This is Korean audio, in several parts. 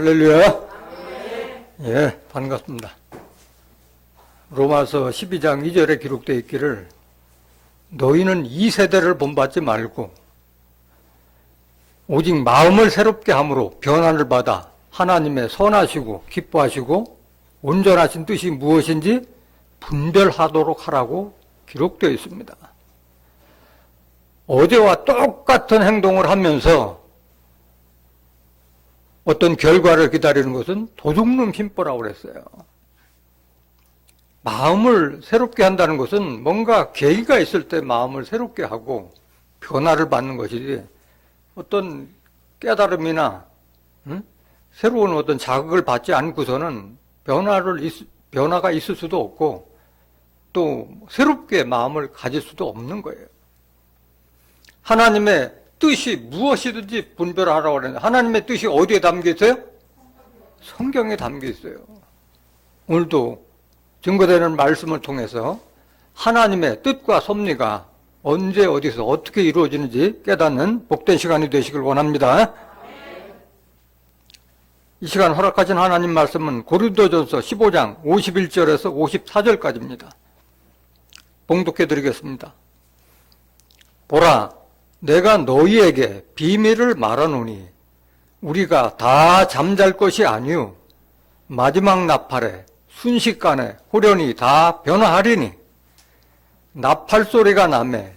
할렐루야. 예, 반갑습니다. 로마서 12장 2절에 기록되어 있기를 너희는 이 세대를 본받지 말고 오직 마음을 새롭게 함으로 변화를 받아 하나님의 선하시고 기뻐하시고 온전하신 뜻이 무엇인지 분별하도록 하라고 기록되어 있습니다. 어제와 똑같은 행동을 하면서 어떤 결과를 기다리는 것은 도둑놈 심보라고 그랬어요. 마음을 새롭게 한다는 것은 뭔가 계기가 있을 때 마음을 새롭게 하고 변화를 받는 것이지 어떤 깨달음이나 새로운 어떤 자극을 받지 않고서는 변화가 있을 수도 없고 또 새롭게 마음을 가질 수도 없는 거예요. 하나님의 뜻이 무엇이든지 분별하라고 그러는데 하나님의 뜻이 어디에 담겨 있어요? 성경에 담겨 있어요. 오늘도 증거되는 말씀을 통해서 하나님의 뜻과 섭리가 언제 어디서 어떻게 이루어지는지 깨닫는 복된 시간이 되시길 원합니다. 이 시간 허락하신 하나님 말씀은 고린도전서 15장 51절에서 54절까지입니다. 봉독해 드리겠습니다. 보라, 내가 너희에게 비밀을 말하노니 우리가 다 잠잘 것이 아니요 마지막 나팔에 순식간에 호련히 다 변화하리니 나팔 소리가 나매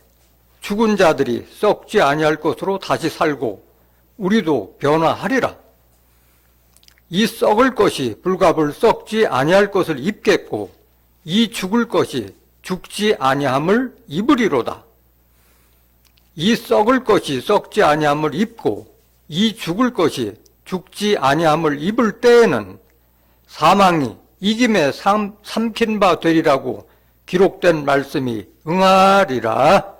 죽은 자들이 썩지 아니할 것으로 다시 살고 우리도 변화하리라. 이 썩을 것이 불갑을 썩지 아니할 것을 입겠고 이 죽을 것이 죽지 아니함을 입으리로다. 이 썩을 것이 썩지 아니함을 입고 이 죽을 것이 죽지 아니함을 입을 때에는 사망이 이김에 삼킨 바 되리라고 기록된 말씀이 응하리라.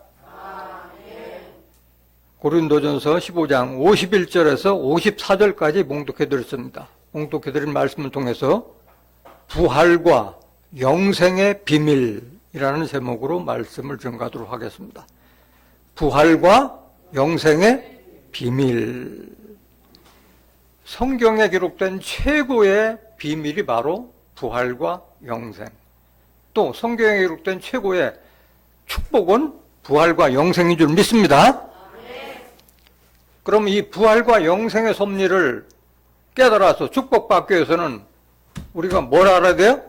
고린도전서 15장 51절에서 54절까지 봉독해 드렸습니다. 봉독해 드린 말씀을 통해서 부활과 영생의 비밀이라는 제목으로 말씀을 전가하도록 하겠습니다. 부활과 영생의 비밀. 성경에 기록된 최고의 비밀이 바로 부활과 영생. 또 성경에 기록된 최고의 축복은 부활과 영생인 줄 믿습니다. 그럼 이 부활과 영생의 섭리를 깨달아서 축복받기 위해서는 우리가 뭘 알아야 돼요?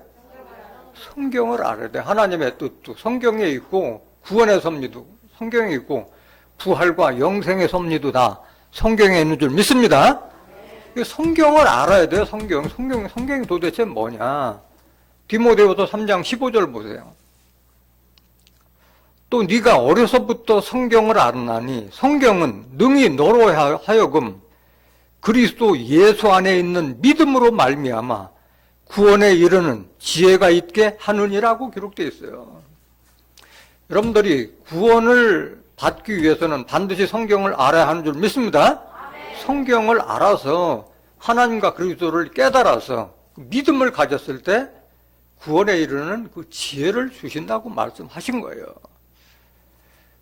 성경을 알아야 돼요. 하나님의 뜻도 성경에 있고 구원의 섭리도 성경에 있고 부활과 영생의 섭리도 다 성경에 있는 줄 믿습니다. 성경을 알아야 돼요. 성경이 도대체 뭐냐? 디모데후서 3장 15절 보세요. 또 네가 어려서부터 성경을 알았나니 성경은 능히 너로 하여금 그리스도 예수 안에 있는 믿음으로 말미암아 구원에 이르는 지혜가 있게 하느니라고 기록되어 있어요. 여러분들이 구원을 받기 위해서는 반드시 성경을 알아야 하는 줄 믿습니다. 성경을 알아서 하나님과 그리스도를 깨달아서 믿음을 가졌을 때 구원에 이르는 그 지혜를 주신다고 말씀하신 거예요.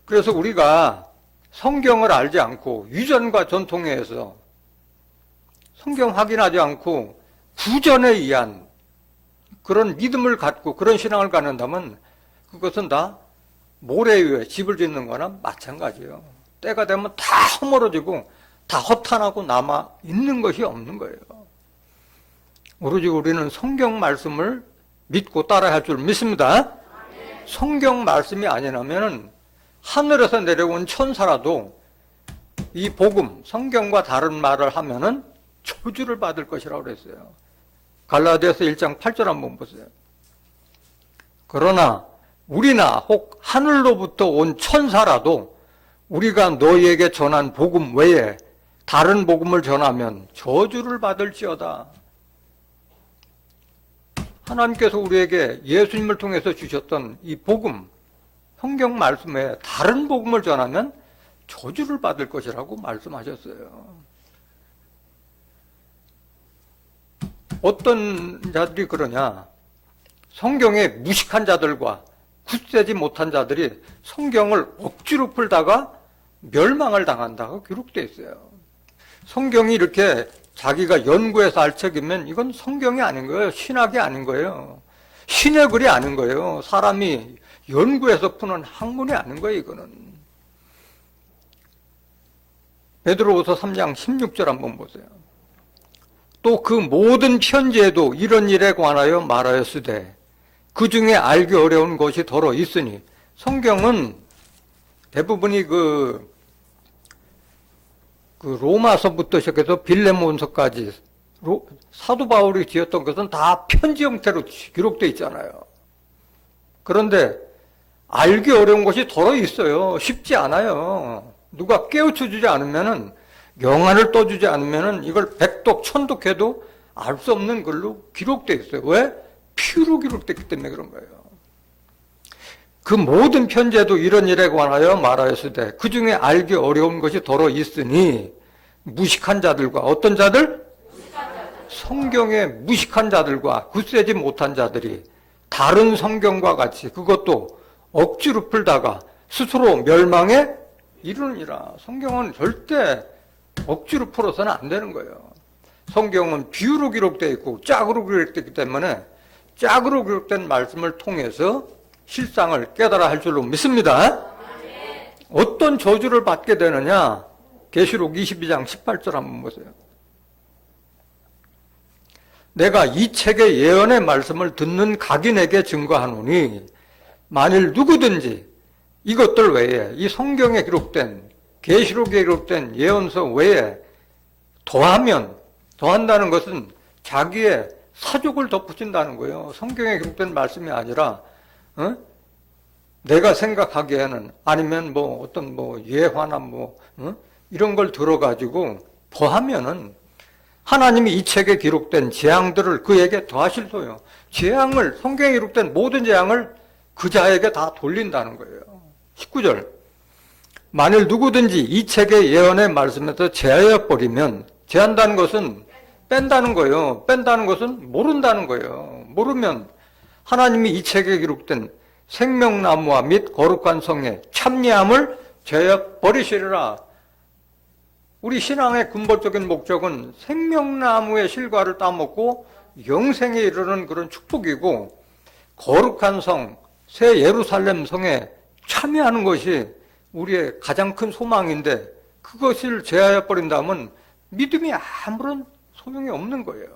그래서 우리가 성경을 알지 않고 유전과 전통에 의해서 성경 확인하지 않고 구전에 의한 그런 믿음을 갖고 그런 신앙을 갖는다면 그것은 다 모래 위에 집을 짓는 거나 마찬가지예요. 때가 되면 다 허물어지고 다 허탄하고 남아 있는 것이 없는 거예요. 오로지 우리는 성경 말씀을 믿고 따라야 할 줄 믿습니다. 성경 말씀이 아니라면 하늘에서 내려온 천사라도 이 복음, 성경과 다른 말을 하면은 저주를 받을 것이라고 그랬어요. 갈라디아서 1장 8절 한번 보세요. 그러나 우리나 혹 하늘로부터 온 천사라도 우리가 너희에게 전한 복음 외에 다른 복음을 전하면 저주를 받을지어다. 하나님께서 우리에게 예수님을 통해서 주셨던 이 복음, 성경 말씀에 다른 복음을 전하면 저주를 받을 것이라고 말씀하셨어요. 어떤 자들이 그러냐? 성경에 무식한 자들과 굳세지 못한 자들이 성경을 억지로 풀다가 멸망을 당한다고 기록되어 있어요. 성경이 이렇게 자기가 연구해서 알 책이면 이건 성경이 아닌 거예요. 신학이 아닌 거예요. 신의 글이 아닌 거예요. 사람이 연구해서 푸는 학문이 아닌 거예요, 이거는. 베드로후서 3장 16절 한번 보세요. 또 그 모든 편지에도 이런 일에 관하여 말하였으되 그 중에 알기 어려운 것이 더러 있으니, 성경은 대부분이 그 로마서부터 시작해서 빌레몬서까지 사도 바울이 지었던 것은 다 편지 형태로 기록되어 있잖아요. 그런데 알기 어려운 것이 더러 있어요. 쉽지 않아요. 누가 깨우쳐 주지 않으면은, 영안을 떠주지 않으면은 이걸 백독, 천독해도 알 수 없는 걸로 기록되어 있어요. 왜? 피로 기록됐기 때문에 그런 거예요. 그 모든 편지에도 이런 일에 관하여 말하였으되 그 중에 알기 어려운 것이 더러 있으니 무식한 자들과, 어떤 자들? 성경에 무식한 자들과 굳세지 못한 자들이 다른 성경과 같이 그것도 억지로 풀다가 스스로 멸망에 이르느니라. 성경은 절대 억지로 풀어서는 안 되는 거예요. 성경은 비유로 기록되어 있고 짝으로 기록되기 때문에 짝으로 기록된 말씀을 통해서 실상을 깨달아 할 줄로 믿습니다. 어떤 저주를 받게 되느냐? 계시록 22장 18절 한번 보세요. 내가 이 책의 예언의 말씀을 듣는 각인에게 증거하노니 만일 누구든지 이것들 외에, 이 성경에 기록된, 계시록에 기록된 예언서 외에 더한다는 것은 자기의 사족을 덧붙인다는 거예요. 성경에 기록된 말씀이 아니라 내가 생각하기에는, 아니면 어떤 예화나 이런 걸 들어가지고 더하면은 하나님이 이 책에 기록된 재앙들을 그에게 더하실 소요. 재앙을, 성경에 기록된 모든 재앙을 그 자에게 다 돌린다는 거예요. 19절. 만일 누구든지 이 책의 예언의 말씀에서 제하여버리면, 제한다는 것은 뺀다는 거예요. 뺀다는 것은 모른다는 거예요. 모르면 하나님이 이 책에 기록된 생명나무와 및 거룩한 성의 참여함을 제하여버리시리라. 우리 신앙의 근본적인 목적은 생명나무의 실과를 따먹고 영생에 이르는 그런 축복이고, 거룩한 성, 새 예루살렘 성에 참여하는 것이 우리의 가장 큰 소망인데, 그것을 제하여버린다면 믿음이 아무런 소용이 없는 거예요.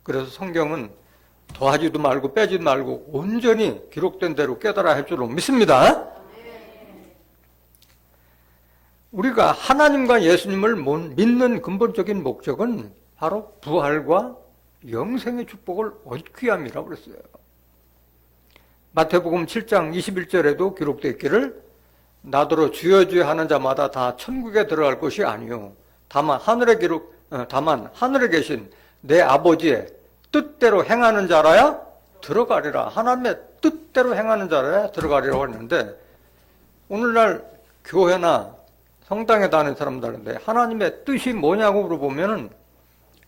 그래서 성경은 더하지도 말고 빼지도 말고 온전히 기록된 대로 깨달아야 할 줄로 믿습니다. 우리가 하나님과 예수님을 믿는 근본적인 목적은 바로 부활과 영생의 축복을 얻기 위함이라고 그랬어요. 마태복음 7장 21절에도 기록되어 있기를 나더러 주여 주여 하는 자마다 다 천국에 들어갈 것이 아니요 다만 하늘에 계신 내 아버지의 뜻대로 행하는 자라야 들어가리라. 하나님의 뜻대로 행하는 자라야 들어가리라고 했는데, 오늘날 교회나 성당에 다니는 사람들인데 하나님의 뜻이 뭐냐고 물어보면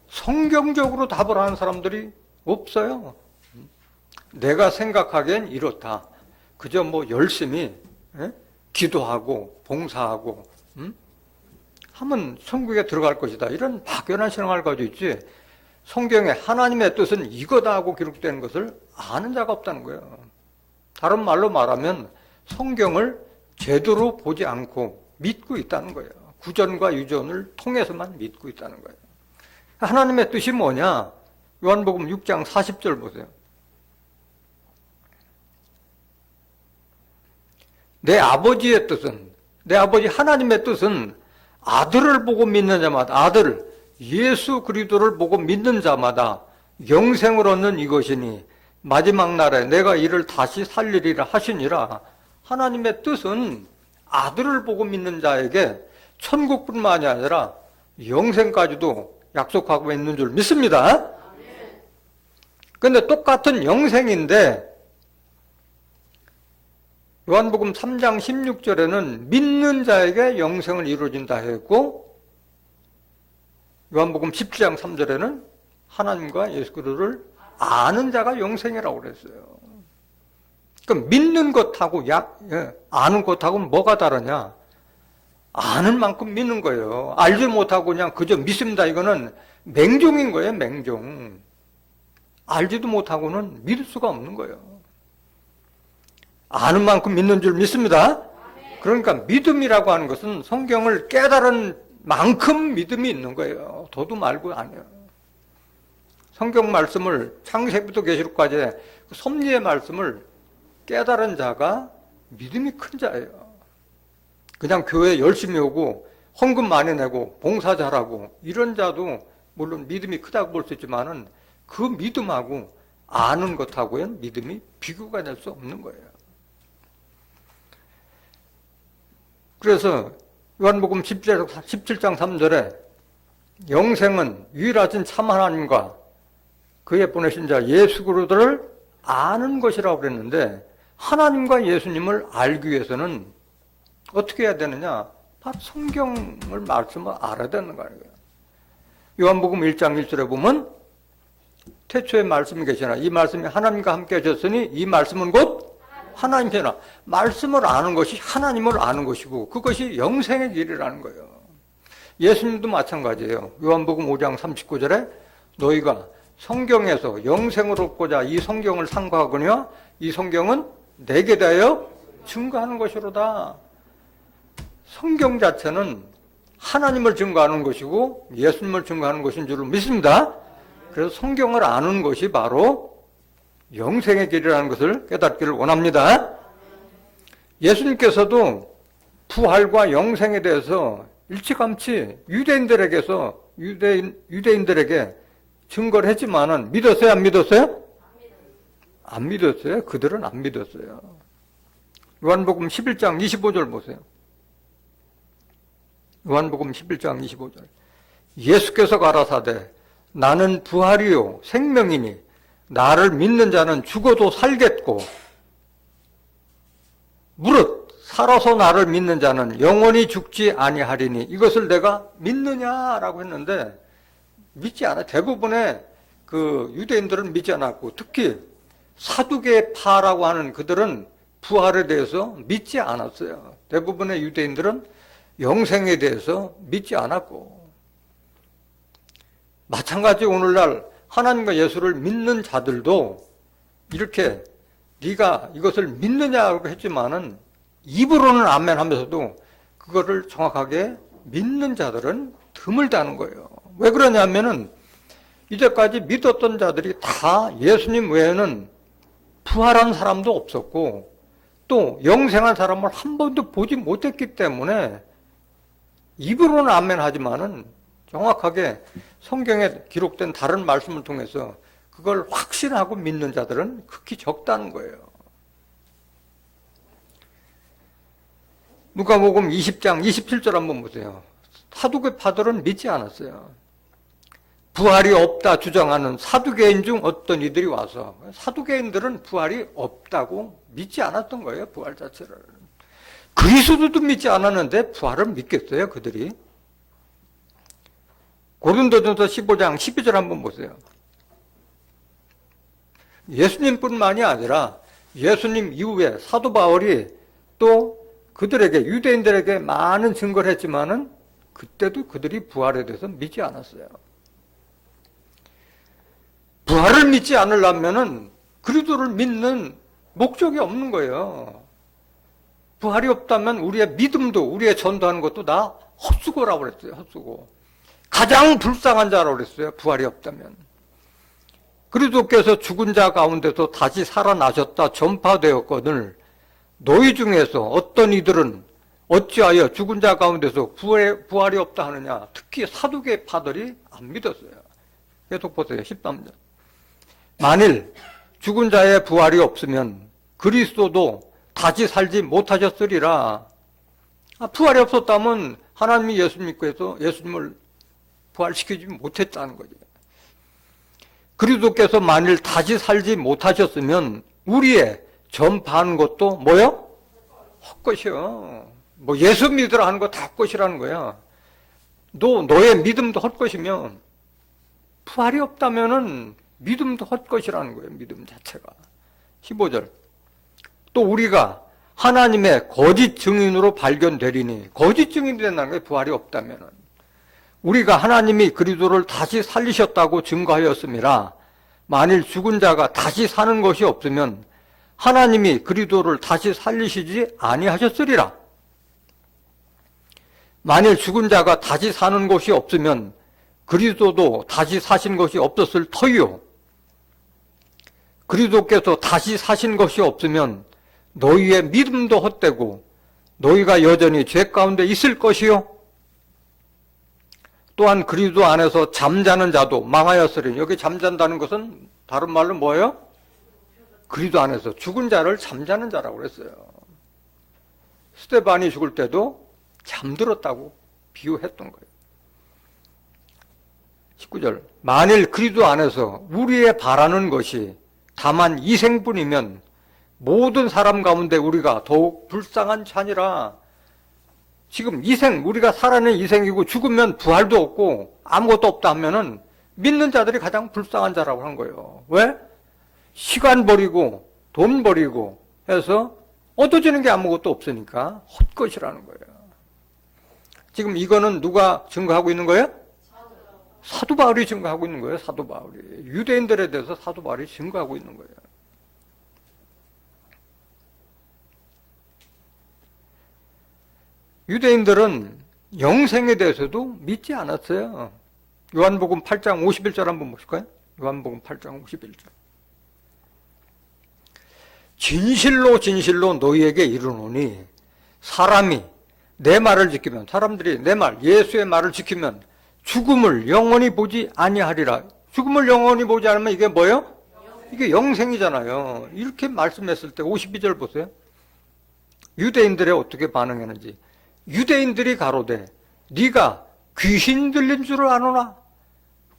성경적으로 답을 하는 사람들이 없어요. 내가 생각하기엔 이렇다. 그저 열심히 기도하고 봉사하고 하면 천국에 들어갈 것이다. 이런 막연한 신앙을 가지고 있지, 성경에 하나님의 뜻은 이거다 하고 기록되는 것을 아는 자가 없다는 거예요. 다른 말로 말하면 성경을 제대로 보지 않고 믿고 있다는 거예요. 구전과 유전을 통해서만 믿고 있다는 거예요. 하나님의 뜻이 뭐냐? 요한복음 6장 40절 보세요. 내 아버지의 뜻은, 내 아버지 하나님의 뜻은 아들을 보고 믿는 자마다, 아들 예수 그리스도를 보고 믿는 자마다 영생을 얻는 이것이니 마지막 날에 내가 이를 다시 살리리라 하시니라. 하나님의 뜻은 아들을 보고 믿는 자에게 천국뿐만이 아니라 영생까지도 약속하고 있는 줄 믿습니다. 그런데 똑같은 영생인데 요한복음 3장 16절에는 믿는 자에게 영생을 이루어진다 했고, 요한복음 17장 3절에는 하나님과 예수 그리스도를 아는 자가 영생이라고 그랬어요. 그럼 믿는 것하고 아는 것하고는 뭐가 다르냐? 아는 만큼 믿는 거예요. 알지 못하고 그냥 그저 믿습니다. 이거는 맹종인 거예요, 맹종. 알지도 못하고는 믿을 수가 없는 거예요. 아는 만큼 믿는 줄 믿습니다. 그러니까 믿음이라고 하는 것은 성경을 깨달은 만큼 믿음이 있는 거예요. 더도 말고 아니에요. 성경 말씀을 창세기부터 계시록까지 그 섭리의 말씀을 깨달은 자가 믿음이 큰 자예요. 그냥 교회 열심히 오고 헌금 많이 내고 봉사 잘하고 이런 자도 물론 믿음이 크다고 볼 수 있지만은 그 믿음하고 아는 것하고는 믿음이 비교가 될 수 없는 거예요. 그래서 요한복음 17장 3절에 영생은 유일하신 참 하나님과 그의 보내신 자 예수 그리스도를 아는 것이라고 그랬는데, 하나님과 예수님을 알기 위해서는 어떻게 해야 되느냐? 바로 성경을 말씀을 알아야 되는 거예요. 요한복음 1장 1절에 보면 태초에 말씀이 계시나 이 말씀이 하나님과 함께 하셨으니 이 말씀은 곧 하나님께나, 말씀을 아는 것이 하나님을 아는 것이고 그것이 영생의 길이라는 거예요. 예수님도 마찬가지예요. 요한복음 5장 39절에 너희가 성경에서 영생을 얻고자 이 성경을 상고하거니와 이 성경은 내게 대하여 증거하는 것이로다. 성경 자체는 하나님을 증거하는 것이고 예수님을 증거하는 것인 줄 믿습니다. 그래서 성경을 아는 것이 바로 영생의 길이라는 것을 깨닫기를 원합니다. 예수님께서도 부활과 영생에 대해서 일찌감치 유대인들에게 증거를 했지만은 믿었어요? 안 믿었어요? 안 믿었어요. 그들은 안 믿었어요. 요한복음 11장 25절 보세요. 요한복음 11장 25절. 예수께서 가라사대 나는 부활이요 생명이니 나를 믿는 자는 죽어도 살겠고 무릇 살아서 나를 믿는 자는 영원히 죽지 아니하리니 이것을 내가 믿느냐라고 했는데 믿지 않아. 대부분의 그 유대인들은 믿지 않았고 특히 사두개파라고 하는 그들은 부활에 대해서 믿지 않았어요. 대부분의 유대인들은 영생에 대해서 믿지 않았고, 마찬가지 오늘날 하나님과 예수를 믿는 자들도 이렇게 네가 이것을 믿느냐고 했지만은 입으로는 아멘 하면서도 그거를 정확하게 믿는 자들은 드물다는 거예요. 왜 그러냐면은 이제까지 믿었던 자들이 다 예수님 외에는 부활한 사람도 없었고 또 영생한 사람을 한 번도 보지 못했기 때문에 입으로는 아멘 하지만은 정확하게 성경에 기록된 다른 말씀을 통해서 그걸 확신하고 믿는 자들은 극히 적다는 거예요. 누가복음 20장 27절 한번 보세요. 사두개파들은 믿지 않았어요. 부활이 없다 주장하는 사두개인 중 어떤 이들이 와서, 사두개인들은 부활이 없다고 믿지 않았던 거예요. 부활 자체를. 그리스도도 믿지 않았는데 부활을 믿겠어요, 그들이? 고린도전서 15장 12절 한번 보세요. 예수님뿐만이 아니라 예수님 이후에 사도 바울이 또 그들에게, 유대인들에게 많은 증거를 했지만은 그때도 그들이 부활에 대해서 믿지 않았어요. 부활을 믿지 않으려면은 그리스도를 믿는 목적이 없는 거예요. 부활이 없다면 우리의 믿음도, 우리의 전도하는 것도 다 헛수고라고 그랬어요. 헛수고. 가장 불쌍한 자라고 그랬어요. 부활이 없다면. 그리스도께서 죽은 자 가운데서 다시 살아나셨다 전파되었거늘 너희 중에서 어떤 이들은 어찌하여 죽은 자 가운데서 부활이 없다 하느냐. 특히 사두개파들이 안 믿었어요. 계속 보세요. 13절. 만일 죽은 자의 부활이 없으면 그리스도도 다시 살지 못하셨으리라. 부활이 없었다면 하나님이 예수님께서 예수님을 부활시키지 못했다는 거죠. 그리스도께서 만일 다시 살지 못하셨으면 우리의 전파하는 것도 뭐요? 헛것이요. 뭐 예수 믿으라 하는 거 다 헛것이라는 거야. 너의 믿음도 헛것이면 부활이 없다면은 믿음도 헛것이라는 거예요. 믿음 자체가. 15절. 또 우리가 하나님의 거짓 증인으로 발견되리니, 거짓 증인이 된다는 게 부활이 없다면은, 우리가 하나님이 그리스도를 다시 살리셨다고 증거하였음이라, 만일 죽은 자가 다시 사는 것이 없으면 하나님이 그리스도를 다시 살리시지 아니하셨으리라. 만일 죽은 자가 다시 사는 것이 없으면 그리스도도 다시 사신 것이 없었을 터이요. 그리스도께서 다시 사신 것이 없으면 너희의 믿음도 헛되고 너희가 여전히 죄 가운데 있을 것이요. 또한 그리스도 안에서 잠자는 자도 망하였으리니, 여기 잠잔다는 것은 다른 말로 뭐예요? 그리스도 안에서 죽은 자를 잠자는 자라고 그랬어요. 스데반이 죽을 때도 잠들었다고 비유했던 거예요. 19절, 만일 그리스도 안에서 우리의 바라는 것이 다만 이생뿐이면 모든 사람 가운데 우리가 더욱 불쌍한 자니라. 지금 이생, 우리가 살아있는 이생이고 죽으면 부활도 없고 아무것도 없다 하면은 믿는 자들이 가장 불쌍한 자라고 한 거예요. 왜? 시간 버리고 돈 버리고 해서 얻어지는 게 아무것도 없으니까 헛것이라는 거예요. 지금 이거는 누가 증거하고 있는 거예요? 사도 바울이 증거하고 있는 거예요. 사도 바울이. 유대인들에 대해서 사도 바울이 증거하고 있는 거예요. 유대인들은 영생에 대해서도 믿지 않았어요. 요한복음 8장 51절 한번 보실까요? 요한복음 8장 51절. 진실로 진실로 너희에게 이르노니 사람이 내 말을 지키면, 사람들이 내 말, 예수의 말을 지키면 죽음을 영원히 보지 아니하리라. 죽음을 영원히 보지 않으면 이게 뭐예요? 이게 영생이잖아요. 이렇게 말씀했을 때 52절 보세요. 유대인들이 어떻게 반응했는지. 유대인들이 가로되 네가 귀신 들린 줄을 아노나?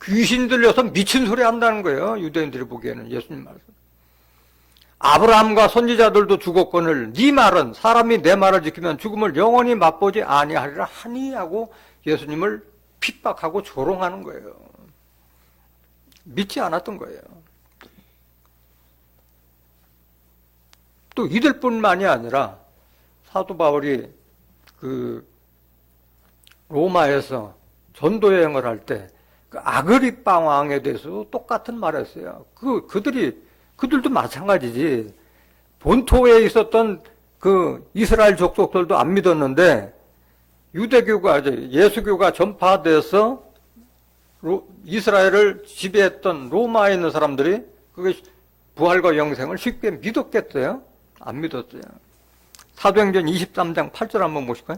귀신 들려서 미친 소리 한다는 거예요. 유대인들이 보기에는 예수님 말씀. 아브라함과 선지자들도 죽었거늘 네 말은 사람이 내 말을 지키면 죽음을 영원히 맛보지 아니하리라 하니 하고 예수님을 핍박하고 조롱하는 거예요. 믿지 않았던 거예요. 또 이들뿐만이 아니라 사도 바울이 그 로마에서 전도 여행을 할 때 그 아그리빠 왕에 대해서도 똑같은 말을 했어요. 그들도 마찬가지지. 본토에 있었던 그 이스라엘 족속들도 안 믿었는데 유대교가, 예수교가 전파돼서 이스라엘을 지배했던 로마에 있는 사람들이 그게 부활과 영생을 쉽게 믿었겠어요? 안 믿었어요. 사도행전 23장 8절 한번 보실까요?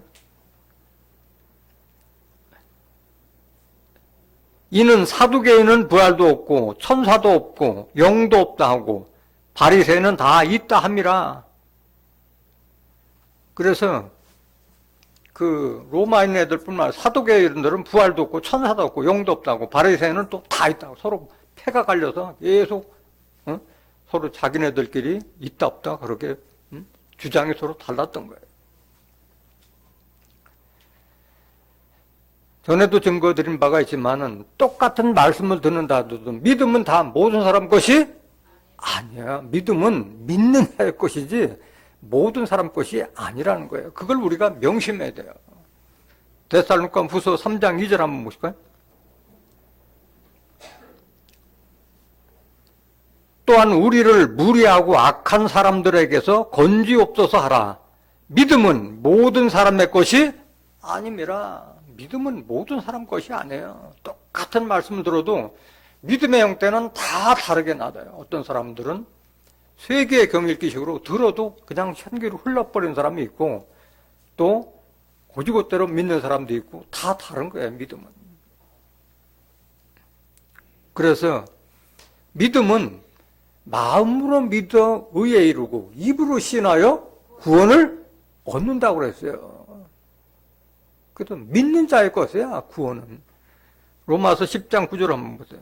이는 사두개인은 부활도 없고 천사도 없고 영도 없다 하고 바리새인은 다 있다 함이라. 그래서 그 로마인 애들뿐만 아니라 사두개인들은 부활도 없고 천사도 없고 영도 없다고, 바리새인은 또 다 있다고 서로 패가 갈려서 계속 서로 자기네들끼리 있다 없다 그렇게 주장이 서로 달랐던 거예요. 전에도 증거드린 바가 있지만은 똑같은 말씀을 듣는다 하더라도 믿음은 다 모든 사람 것이 아니야. 믿음은 믿는 자의 것이지 모든 사람 것이 아니라는 거예요. 그걸 우리가 명심해야 돼요. 데살로니가 후서 3장 2절 한번 보실까요? 또한 우리를 무리하고 악한 사람들에게서 건지옵소서 하라. 믿음은 모든 사람의 것이 아님이라. 믿음은 모든 사람 것이 아니에요. 똑같은 말씀을 들어도 믿음의 형태는 다 다르게 나타요. 어떤 사람들은 세계의 경읽기식으로 들어도 그냥 현기로 흘러버리는 사람이 있고 또 고지고대로 믿는 사람도 있고 다 다른 거예요. 믿음은. 그래서 믿음은 마음으로 믿어 의에 이르고 입으로 신하여 구원을 얻는다고 그랬어요. 그래도 믿는 자의 것이야, 구원은. 로마서 10장 9절 한번 보세요.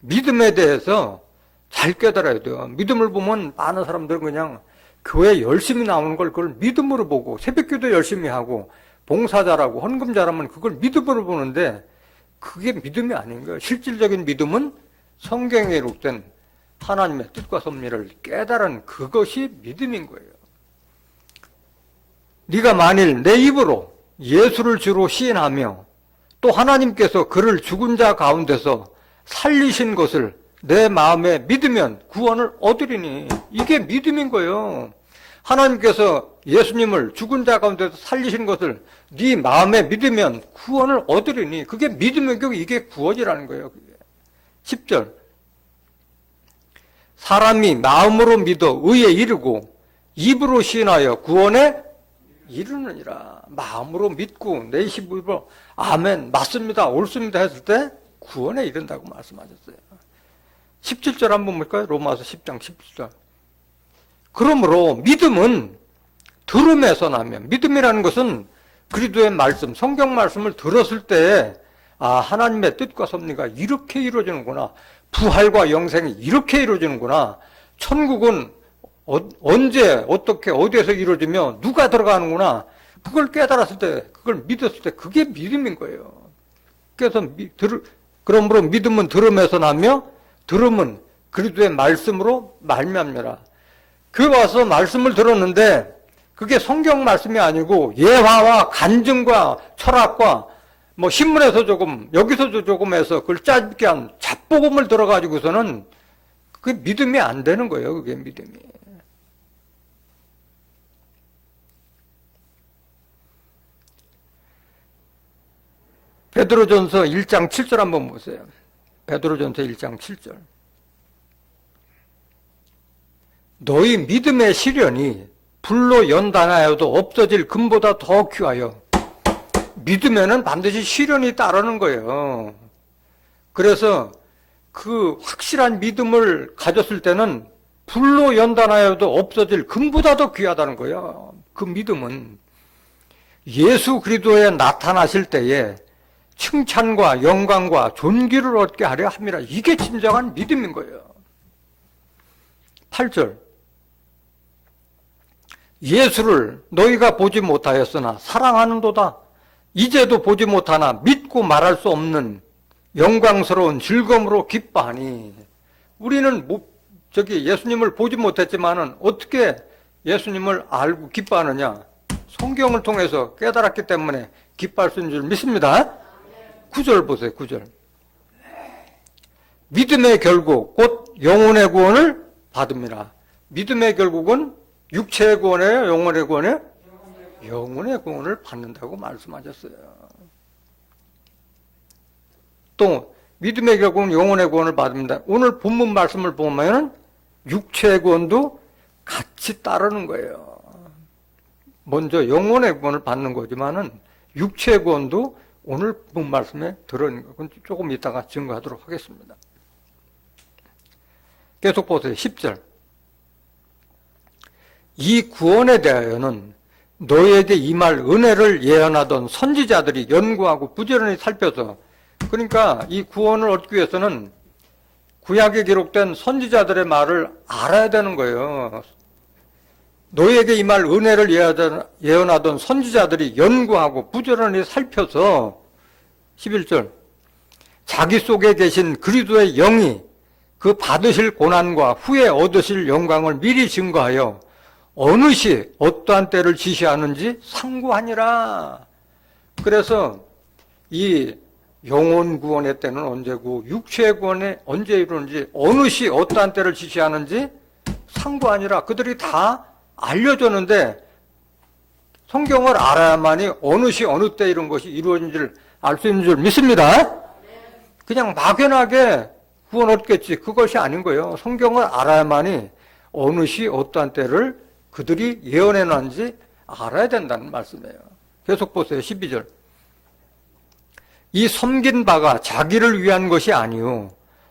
믿음에 대해서 잘 깨달아야 돼요. 믿음을 보면 많은 사람들은 그냥 교회 열심히 나오는 걸 그걸 믿음으로 보고 새벽기도 열심히 하고 봉사 잘하고 헌금 잘하면 그걸 믿음으로 보는데 그게 믿음이 아닌 거예요. 실질적인 믿음은 성경에 기록된 하나님의 뜻과 섭리를 깨달은 그것이 믿음인 거예요. 네가 만일 내 입으로 예수를 주로 시인하며 또 하나님께서 그를 죽은 자 가운데서 살리신 것을 내 마음에 믿으면 구원을 얻으리니. 이게 믿음인 거예요. 하나님께서 예수님을 죽은 자 가운데서 살리신 것을 네 마음에 믿으면 구원을 얻으리니. 그게 믿음의 경 이게 구원이라는 거예요. 10절. 사람이 마음으로 믿어 의에 이르고 입으로 시인하여 구원에 이르느니라. 마음으로 믿고 내 입으로 아멘 맞습니다 옳습니다 했을 때 구원에 이른다고 말씀하셨어요. 17절 한번 볼까요? 로마서 10장 17절. 그러므로 믿음은 들음에서 나며, 믿음이라는 것은 그리스도의 말씀, 성경 말씀을 들었을 때 하나님의 뜻과 섭리가 이렇게 이루어지는구나. 부활과 영생이 이렇게 이루어지는구나. 천국은 언제 어떻게 어디에서 이루어지며 누가 들어가는구나. 그걸 깨달았을 때, 그걸 믿었을 때 그게 믿음인 거예요. 그래서 그러므로 믿음은 들음에서 나며 들음은 그리스도의 말씀으로 말미암느라. 그 와서 말씀을 들었는데 그게 성경 말씀이 아니고 예화와 간증과 철학과 뭐 신문에서 조금 여기서 조금 해서 그걸 짧게 한 잡복음을 들어가지고서는 그게 믿음이 안 되는 거예요. 그게 믿음이. 베드로전서 1장 7절 한번 보세요. 베드로전서 1장 7절. 너희 믿음의 시련이 불로 연단하여도 없어질 금보다 더 귀하여. 믿으면은 반드시 시련이 따르는 거예요. 그래서 그 확실한 믿음을 가졌을 때는 불로 연단하여도 없어질 금보다 더 귀하다는 거예요. 그 믿음은 예수 그리스도에 나타나실 때에 칭찬과 영광과 존귀를 얻게 하려 함이라. 이게 진정한 믿음인 거예요. 8절. 예수를 너희가 보지 못하였으나 사랑하는도다. 이제도 보지 못하나 믿고 말할 수 없는 영광스러운 즐거움으로 기뻐하니. 우리는 예수님을 보지 못했지만은 어떻게 예수님을 알고 기뻐하느냐? 성경을 통해서 깨달았기 때문에 기뻐할 수 있는 줄 믿습니다. 9절 보세요. 9절. 믿음의 결국 곧 영혼의 구원을 받음이라. 믿음의 결국은 육체의 구원이에요? 영혼의 구원이에요? 영혼의 구원을 받는다고 말씀하셨어요. 또 믿음의 결국은 영혼의 구원을 받습니다. 오늘 본문 말씀을 보면 육체의 구원도 같이 따르는 거예요. 먼저 영혼의 구원을 받는 거지만은 육체의 구원도 오늘 본 말씀에 들어있는 거. 그건 조금 이따가 증거하도록 하겠습니다. 계속 보세요. 10절. 이 구원에 대하여는 너희에게 임할 은혜를 예언하던 선지자들이 연구하고 부지런히 살펴서, 그러니까 이 구원을 얻기 위해서는 구약에 기록된 선지자들의 말을 알아야 되는 거예요. 너희에게 임할 은혜를 예언하던 선지자들이 연구하고 부지런히 살펴서 11절. 자기 속에 계신 그리스도의 영이 그 받으실 고난과 후에 얻으실 영광을 미리 증거하여 어느 시 어떠한 때를 지시하는지 상고하니라. 그래서 이 영혼 구원의 때는 언제고 육체의 구원이 언제 이루는지 어느 시 어떠한 때를 지시하는지 상고하니라. 그들이 다 알려줬는데 성경을 알아야만이 어느 시 어느 때 이런 것이 이루어진지를 알 수 있는 줄 믿습니다. 그냥 막연하게 구원 얻겠지 그것이 아닌 거예요. 성경을 알아야만이 어느 시 어떠한 때를 그들이 예언해 놨는지 알아야 된다는 말씀이에요. 계속 보세요. 12절. 이 섬긴 바가 자기를 위한 것이 아니요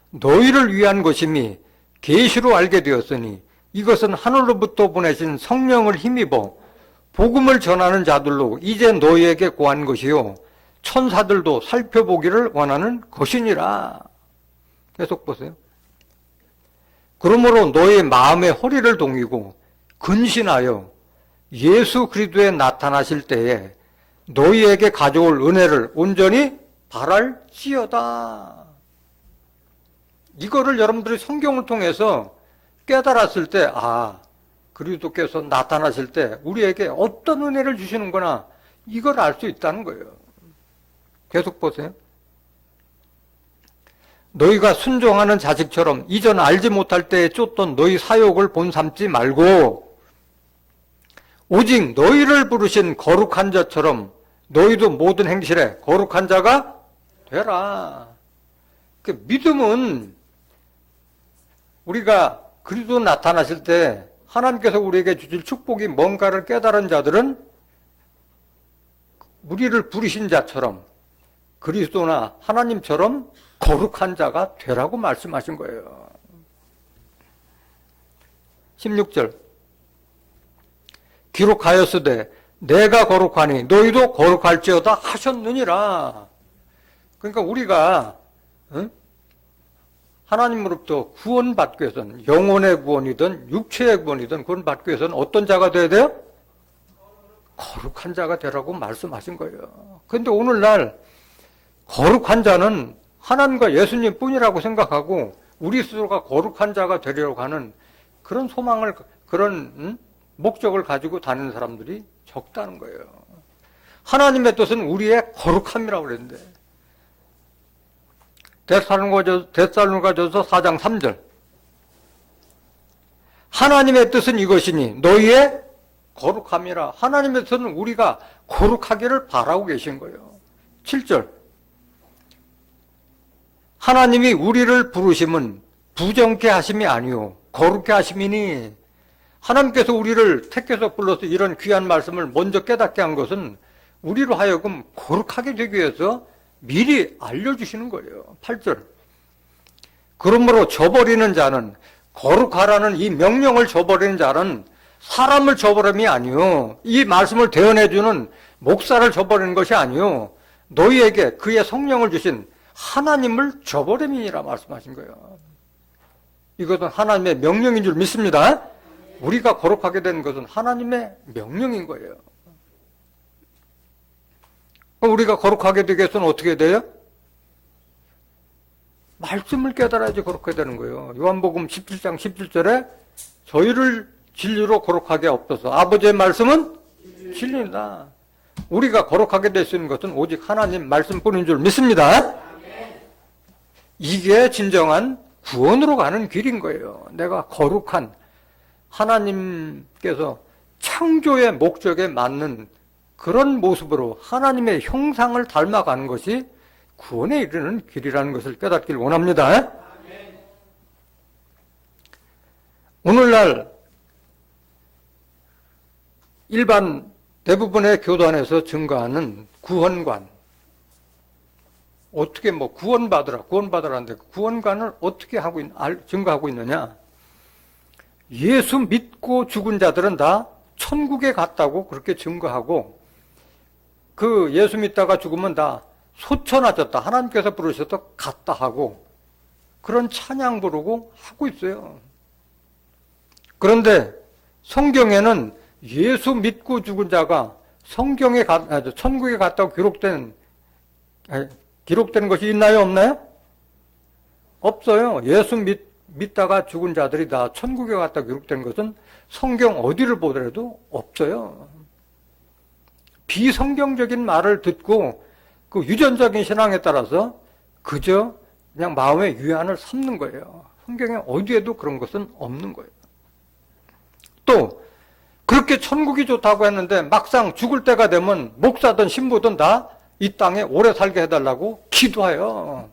너희를 위한 것임이 계시로 알게 되었으니 이것은 하늘로부터 보내신 성령을 힘입어 복음을 전하는 자들로 이제 너희에게 고한 것이요 천사들도 살펴보기를 원하는 것이니라. 계속 보세요. 그러므로 너희 마음의 허리를 동이고 근신하여 예수 그리스도에 나타나실 때에 너희에게 가져올 은혜를 온전히 바랄지어다. 이거를 여러분들이 성경을 통해서 깨달았을 때 그리스도께서 나타나실 때 우리에게 어떤 은혜를 주시는구나, 이걸 알 수 있다는 거예요. 계속 보세요. 너희가 순종하는 자식처럼 이전 알지 못할 때에 쫓던 너희 사욕을 본삼지 말고 오직 너희를 부르신 거룩한 자처럼 너희도 모든 행실에 거룩한 자가 되라. 그 믿음은 우리가 그리스도 나타나실 때 하나님께서 우리에게 주실 축복이 뭔가를 깨달은 자들은 우리를 부르신 자처럼 그리스도나 하나님처럼 거룩한 자가 되라고 말씀하신 거예요. 16절 기록하였으되 내가 거룩하니 너희도 거룩할지어다 하셨느니라. 그러니까 우리가 하나님으로부터 구원받기 위해서는 영혼의 구원이든 육체의 구원이든 구원받기 위해서는 어떤 자가 되어야 돼요? 거룩한 자가 되라고 말씀하신 거예요. 그런데 오늘날 거룩한 자는 하나님과 예수님 뿐이라고 생각하고 우리 스스로가 거룩한 자가 되려고 하는 그런 소망을, 그런 목적을 가지고 다니는 사람들이 적다는 거예요. 하나님의 뜻은 우리의 거룩함이라고 그랬는데, 데살로니가전서 4장 3절 하나님의 뜻은 이것이니 너희의 거룩함이라. 하나님의 뜻은 우리가 거룩하기를 바라고 계신 거예요. 7절 하나님이 우리를 부르심은 부정케 하심이 아니요 거룩케 하심이니. 하나님께서 우리를 택해서 불러서 이런 귀한 말씀을 먼저 깨닫게 한 것은 우리로 하여금 거룩하게 되기 위해서 미리 알려주시는 거예요. 8절 그러므로 저버리는 자는, 거룩하라는 이 명령을 저버리는 자는 사람을 저버림이 아니요 이 말씀을 대언해주는 목사를 저버리는 것이 아니요 너희에게 그의 성령을 주신 하나님을 저버림이니라 말씀하신 거예요. 이것은 하나님의 명령인 줄 믿습니다. 우리가 거룩하게 되는 것은 하나님의 명령인 거예요. 우리가 거룩하게 되기 위해서는 어떻게 돼요? 말씀을 깨달아야지 거룩하게 되는 거예요. 요한복음 17장 17절에 저희를 진리로 거룩하게 없어서 아버지의 말씀은 진리다. 우리가 거룩하게 될 수 있는 것은 오직 하나님 말씀뿐인 줄 믿습니다. 이게 진정한 구원으로 가는 길인 거예요. 내가 거룩한 하나님께서 창조의 목적에 맞는 그런 모습으로 하나님의 형상을 닮아가는 것이 구원에 이르는 길이라는 것을 깨닫길 원합니다. 오늘날 일반 대부분의 교단에서 증거하는 구원관, 어떻게 구원받으라는데 구원관을 어떻게 증거하고 있느냐? 예수 믿고 죽은 자들은 다 천국에 갔다고 그렇게 증거하고, 그 예수 믿다가 죽으면 다 소천하셨다, 하나님께서 부르셔서 갔다 하고, 그런 찬양 부르고 하고 있어요. 그런데 성경에는 예수 믿고 죽은 자가 천국에 갔다고 기록된 것이 있나요, 없나요? 없어요. 예수 믿다가 죽은 자들이 다 천국에 갔다고 기록된 것은 성경 어디를 보더라도 없어요. 비성경적인 말을 듣고 그 유전적인 신앙에 따라서 그저 그냥 마음의 위안을 삼는 거예요. 성경에 어디에도 그런 것은 없는 거예요. 또 그렇게 천국이 좋다고 했는데 막상 죽을 때가 되면 목사든 신부든 다 이 땅에 오래 살게 해달라고 기도해요.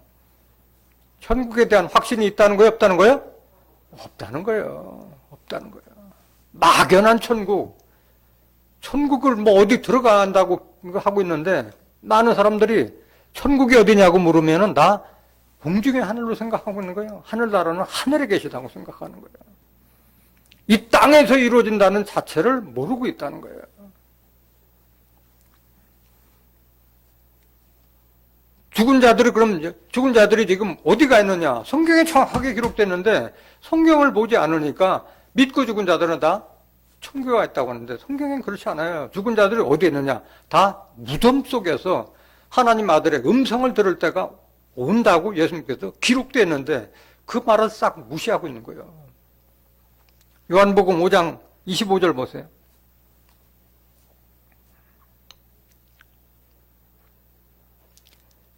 천국에 대한 확신이 있다는 거예요, 없다는 거예요? 없다는 거예요. 없다는 거예요. 막연한 천국을 뭐 어디 들어간다고 하고 있는데, 많은 사람들이 천국이 어디냐고 물으면은 다 공중의 하늘로 생각하고 있는 거예요. 하늘나라는 하늘에 계시다고 생각하는 거예요. 이 땅에서 이루어진다는 자체를 모르고 있다는 거예요. 죽은 자들이 지금 어디가 있느냐? 성경에 정확하게 기록됐는데 성경을 보지 않으니까 믿고 죽은 자들은 다 천국에 가 있다고 하는데, 성경엔 그렇지 않아요. 죽은 자들이 어디에 있느냐? 다 무덤 속에서 하나님 아들의 음성을 들을 때가 온다고 예수님께서 기록되어 있는데 그 말을 싹 무시하고 있는 거예요. 요한복음 5장 25절 보세요.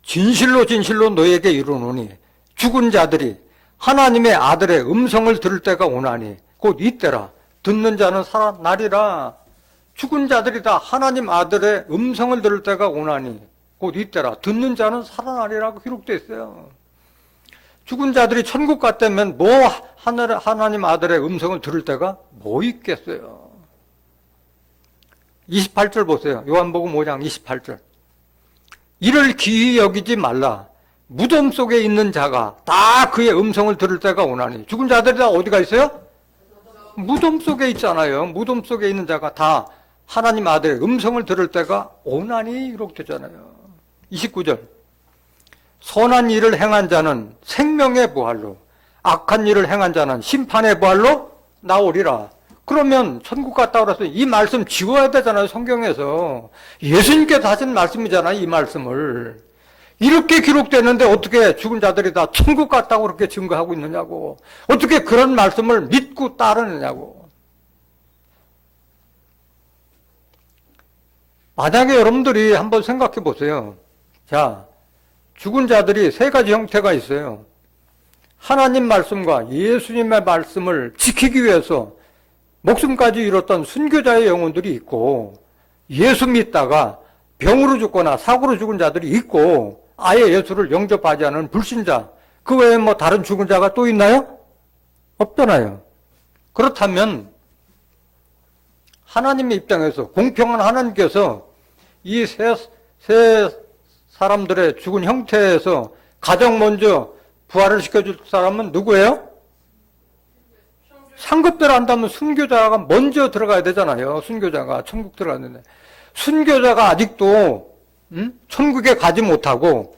진실로 진실로 너에게 이르노니 죽은 자들이 하나님의 아들의 음성을 들을 때가 오나니 곧 이때라. 듣는 자는 살아나리라. 죽은 자들이 다 하나님 아들의 음성을 들을 때가 오나니 곧 이때라. 듣는 자는 살아나리라고 기록되어 있어요. 죽은 자들이 천국 갔다면 뭐 하나님 아들의 음성을 들을 때가 뭐 있겠어요. 28절 보세요. 요한복음 5장 28절. 이를 기이 여기지 말라. 무덤 속에 있는 자가 다 그의 음성을 들을 때가 오나니. 죽은 자들이 다 어디가 있어요? 무덤 속에 있잖아요. 무덤 속에 있는 자가 다 하나님 아들의 음성을 들을 때가 오나니 이렇게 되잖아요. 29절. 선한 일을 행한 자는 생명의 부활로, 악한 일을 행한 자는 심판의 부활로 나오리라. 그러면 천국 갔다 오라서 이 말씀 지워야 되잖아요. 성경에서. 예수님께서 하신 말씀이잖아요. 이 말씀을. 이렇게 기록되는데 어떻게 죽은 자들이 다 천국 갔다고 그렇게 증거하고 있느냐고. 어떻게 그런 말씀을 믿고 따르느냐고. 만약에 여러분들이 한번 생각해 보세요. 자, 죽은 자들이 세 가지 형태가 있어요. 하나님 말씀과 예수님의 말씀을 지키기 위해서 목숨까지 잃었던 순교자의 영혼들이 있고, 예수 믿다가 병으로 죽거나 사고로 죽은 자들이 있고, 아예 예수를 영접하지 않은 불신자, 그 외에 뭐 다른 죽은 자가 또 있나요? 없잖아요. 그렇다면 하나님의 입장에서, 공평한 하나님께서 이 세 사람들의 죽은 형태에서 가장 먼저 부활을 시켜줄 사람은 누구예요? 상급대로 한다면 순교자가 먼저 들어가야 되잖아요. 순교자가 천국 들어갔는데, 순교자가 아직도 천국에 가지 못하고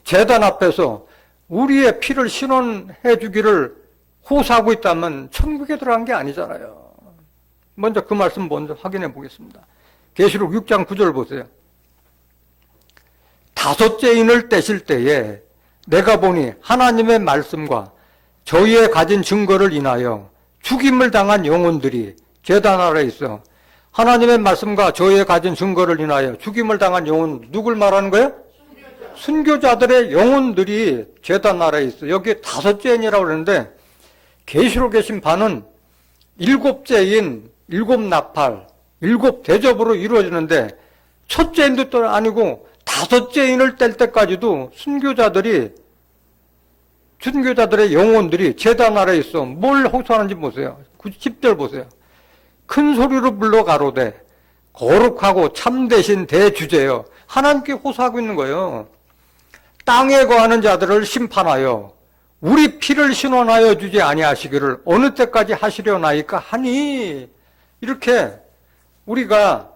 제단 앞에서 우리의 피를 신원해 주기를 호소하고 있다면 천국에 들어간 게 아니잖아요. 먼저 그 말씀 먼저 확인해 보겠습니다. 계시록 6장 9절 보세요. 다섯째 인을 떼실 때에 내가 보니 하나님의 말씀과 저희의 가진 증거를 인하여 죽임을 당한 영혼들이 제단 아래에 있어. 하나님의 말씀과 저희의 가진 증거를 인하여 죽임을 당한 영혼, 누굴 말하는 거예요? 순교자들의 영혼들이 제단 아래에 있어. 여기에 다섯째 인이라고 그러는데, 계시록의 심판은 일곱째 인, 일곱 나팔, 일곱 대접으로 이루어지는데, 첫째 인도 또 아니고 다섯째 인을 뗄 때까지도 순교자들의 영혼들이 제단 아래에 있어. 뭘 호소하는지 보세요. 10절 보세요. 큰 소리로 불러 가로되 거룩하고 참되신 대주제여. 하나님께 호소하고 있는 거예요. 땅에 거하는 자들을 심판하여 우리 피를 신원하여 주지 아니하시기를 어느 때까지 하시려나이까 하니. 이렇게 우리가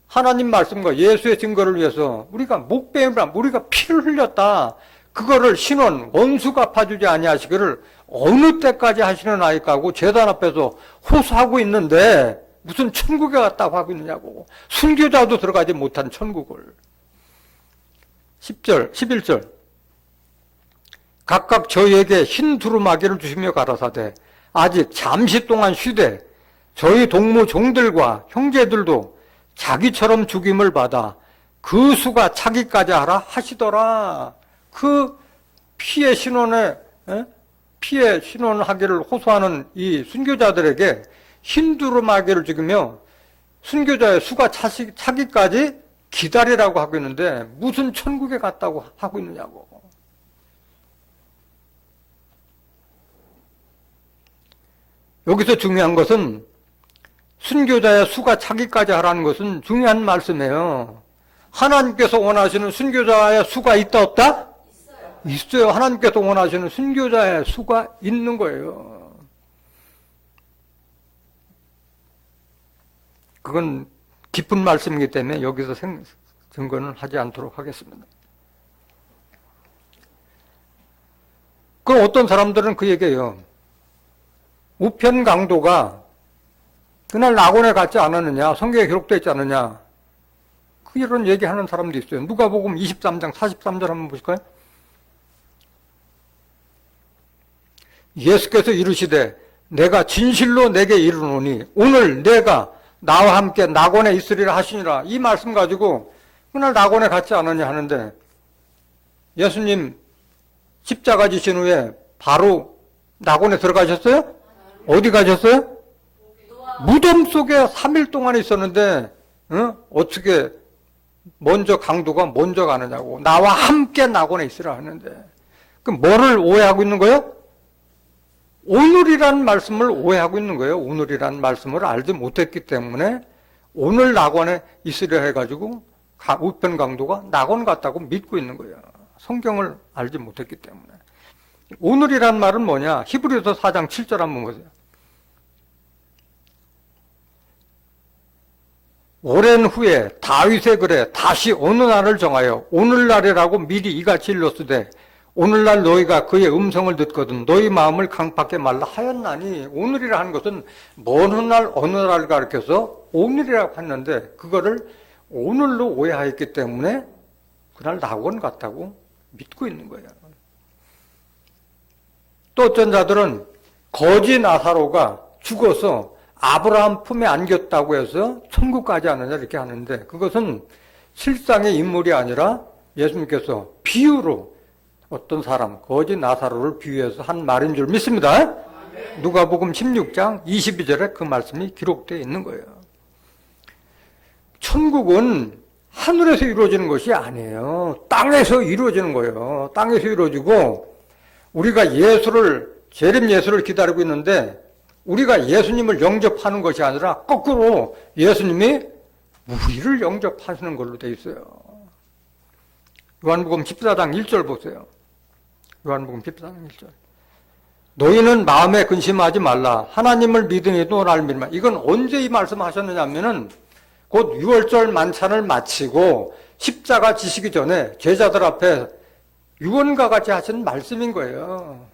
하나님 말씀과 예수의 증거를 위해서 우리가 목배임을, 우리가 피를 흘렸다. 그거를 신원, 원수 갚아주지 아니하시기를 어느 때까지 하시려나이까 하고 제단 앞에서 호소하고 있는데 무슨 천국에 갔다고 하고 있느냐고. 순교자도 들어가지 못한 천국을. 10절, 11절. 각각 저희에게 흰 두루마기를 주시며 가라사대 아직 잠시 동안 쉬되 저희 동무 종들과 형제들도 자기처럼 죽임을 받아 그 수가 차기까지 하라 하시더라. 그 피의 신원하기를 호소하는 이 순교자들에게 흰 두루마기를 죽이며 순교자의 수가 차기까지 기다리라고 하고 있는데 무슨 천국에 갔다고 하고 있느냐고. 여기서 중요한 것은 순교자의 수가 차기까지 하라는 것은 중요한 말씀이에요. 하나님께서 원하시는 순교자의 수가 있다 없다? 있어요. 하나님께서 원하시는 순교자의 수가 있는 거예요. 그건 깊은 말씀이기 때문에 여기서 증거는 하지 않도록 하겠습니다. 그럼 어떤 사람들은 그 얘기예요. 우편 강도가 그날 낙원에 갔지 않았느냐, 성경에 기록되어 있지 않느냐, 이런 얘기하는 사람도 있어요. 누가복음 23장 43절 한번 보실까요? 예수께서 이르시되 내가 진실로 내게 이르노니 오늘 내가 나와 함께 낙원에 있으리라 하시니라. 이 말씀 가지고 그날 낙원에 갔지 않느냐 하는데 예수님 십자가 지신 후에 바로 낙원에 들어가셨어요? 어디 가셨어요? 무덤 속에 3일 동안 있었는데 어떻게 먼저 강도가 먼저 가느냐고. 나와 함께 낙원에 있으라 하는데 그럼 뭐를 오해하고 있는 거예요? 오늘이라는 말씀을 오해하고 있는 거예요. 오늘이라는 말씀을 알지 못했기 때문에 오늘 낙원에 있으려 해가지고 우편 강도가 낙원 갔다고 믿고 있는 거예요. 성경을 알지 못했기 때문에. 오늘이란 말은 뭐냐? 히브리서 4장 7절 한번 보세요. 오랜 후에 다윗의 글에 다시 어느 날을 정하여 오늘날이라고 미리 이같이 일렀으되 오늘날 너희가 그의 음성을 듣거든 너희 마음을 강팍하게 말라 하였나니. 오늘이라 하는 것은 어느 날 어느 날을 가리켜서 오늘이라고 했는데 그거를 오늘로 오해하였기 때문에 그날 낙원 갔다고 믿고 있는 거예요. 또 어떤 자들은 거지 나사로가 죽어서 아브라함 품에 안겼다고 해서 천국 가지 않느냐 이렇게 하는데 그것은 실상의 인물이 아니라 예수님께서 비유로 어떤 사람 거지 나사로를 비유해서 한 말인 줄 믿습니다. 누가복음 16장 22절에 그 말씀이 기록되어 있는 거예요. 천국은 하늘에서 이루어지는 것이 아니에요. 땅에서 이루어지는 거예요. 땅에서 이루어지고 우리가 재림 예수를 기다리고 있는데 우리가 예수님을 영접하는 것이 아니라 거꾸로 예수님이 우리를 영접하시는 걸로 돼 있어요. 요한복음 14장 1절 보세요. 요한복음 14장 1절. 너희는 마음에 근심하지 말라. 하나님을 믿으니도 나를 믿으라. 이건 언제 이 말씀하셨느냐 하면은 곧 유월절 만찬을 마치고 십자가 지시기 전에 제자들 앞에 유언과 같이 하신 말씀인 거예요.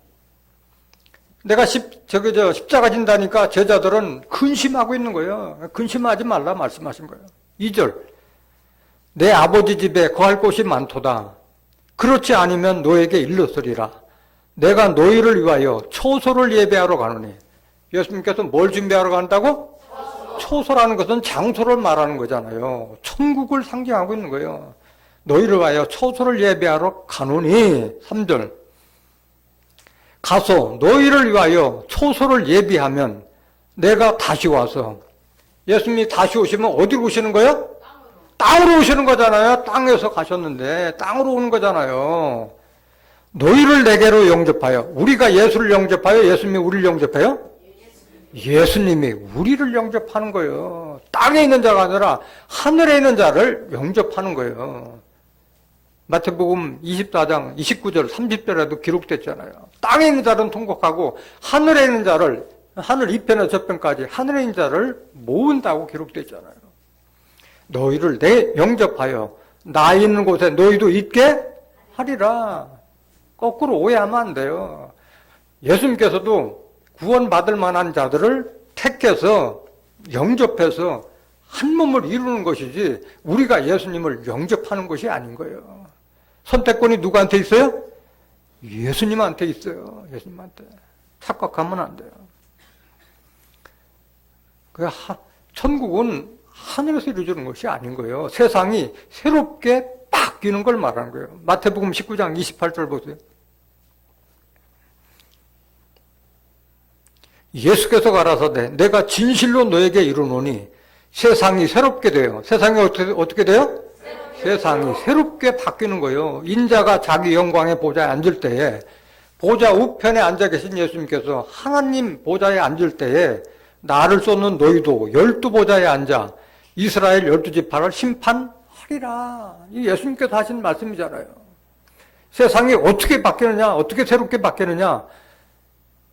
내가 십자가 진다니까 제자들은 근심하고 있는 거예요. 근심하지 말라 말씀하신 거예요. 2절. 내 아버지 집에 거할 곳이 많도다. 그렇지 않으면 너에게 일렀으리라. 내가 너희를 위하여 초소를 예배하러 가노니. 예수님께서 뭘 준비하러 간다고? 초소라는 것은 장소를 말하는 거잖아요. 천국을 상징하고 있는 거예요. 너희를 위하여 초소를 예배하러 가노니. 3절. 가서 너희를 위하여 초소를 예비하면 내가 다시 와서. 예수님이 다시 오시면 어디로 오시는 거예요? 땅으로 오시는 거잖아요. 땅에서 가셨는데 땅으로 오는 거잖아요. 너희를 내게로 영접하여. 우리가 예수를 영접하여 예수님이 우리를 영접해요? 예수님이 우리를 영접하는 거예요. 땅에 있는 자가 아니라 하늘에 있는 자를 영접하는 거예요. 마태복음 24장 29절 30절에도 기록됐잖아요. 땅에 있는 자는 통곡하고 하늘에 있는 자를 하늘 이편에서 저편까지 하늘에 있는 자를 모은다고 기록됐잖아요. 너희를 내 영접하여 나 있는 곳에 너희도 있게 하리라. 거꾸로 오해하면 안 돼요. 예수님께서도 구원받을 만한 자들을 택해서 영접해서 한 몸을 이루는 것이지 우리가 예수님을 영접하는 것이 아닌 거예요. 선택권이 누구한테 있어요? 예수님한테 있어요. 예수님한테. 착각하면 안 돼요. 천국은 하늘에서 이루어지는 것이 아닌 거예요. 세상이 새롭게 바뀌는 걸 말하는 거예요. 마태복음 19장 28절 보세요. 예수께서 가라사대 내가 진실로 너에게 이르노니 세상이 새롭게 돼요. 세상이 어떻게 돼요? 세상이 새롭게 바뀌는 거예요. 인자가 자기 영광의 보좌에 앉을 때에 보좌 우편에 앉아 계신 예수님께서 하나님 보좌에 앉을 때에 나를 쫓는 너희도 12보좌에 앉아 이스라엘 12지파를 심판하리라. 이 예수님께서 하신 말씀이잖아요. 세상이 어떻게 바뀌느냐, 어떻게 새롭게 바뀌느냐.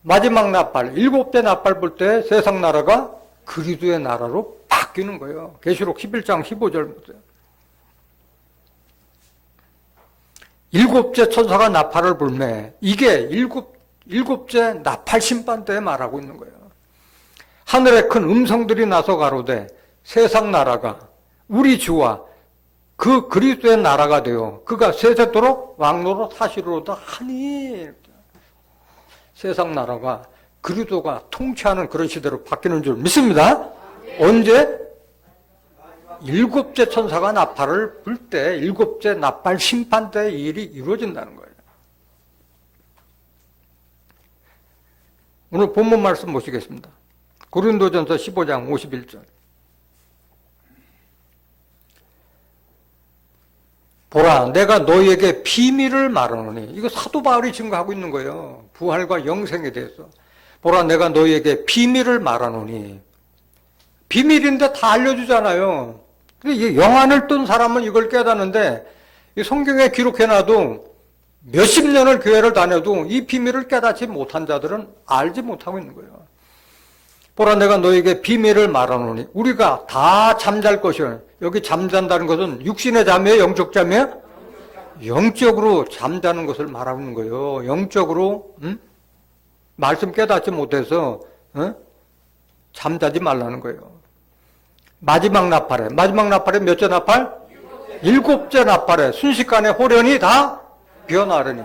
마지막 나팔, 7대 나팔 불 때 세상 나라가 그리스도의 나라로 바뀌는 거예요. 계시록 11장 15절 보세요. 7째 천사가 나팔을 불매. 이게 7째 나팔 심판 때 말하고 있는 거예요. 하늘에 큰 음성들이 나서 가로되 세상 나라가 우리 주와 그 그리스도의 나라가 되어 그가 세세토록 왕노로 사시로다 하니. 세상 나라가 그리스도가 통치하는 그런 시대로 바뀌는 줄 믿습니다. 언제? 일곱째 천사가 나팔을 불 때, 일곱째 나팔 심판 때 이 일이 이루어진다는 거예요. 오늘 본문 말씀 보시겠습니다. 고린도전서 15장 51절. 보라, 내가 너희에게 비밀을 말하노니. 이거 사도 바울이 증거하고 있는 거예요. 부활과 영생에 대해서. 보라, 내가 너희에게 비밀을 말하노니. 비밀인데 다 알려주잖아요. 근데 영안을 뜬 사람은 이걸 깨닫는데, 이 성경에 기록해놔도 몇십 년을 교회를 다녀도 이 비밀을 깨닫지 못한 자들은 알지 못하고 있는 거예요. 보라, 내가 너에게 비밀을 말하노니 우리가 다 잠잘 것이요. 여기 잠잔다는 것은 육신의 잠이에요? 영적 잠이에요? 영적으로 잠자는 것을 말하고 있는 거예요. 영적으로 말씀 깨닫지 못해서 잠자지 말라는 거예요. 마지막 나팔에 몇째 나팔? 일곱째 나팔에 순식간에 호련이 다 변하려니.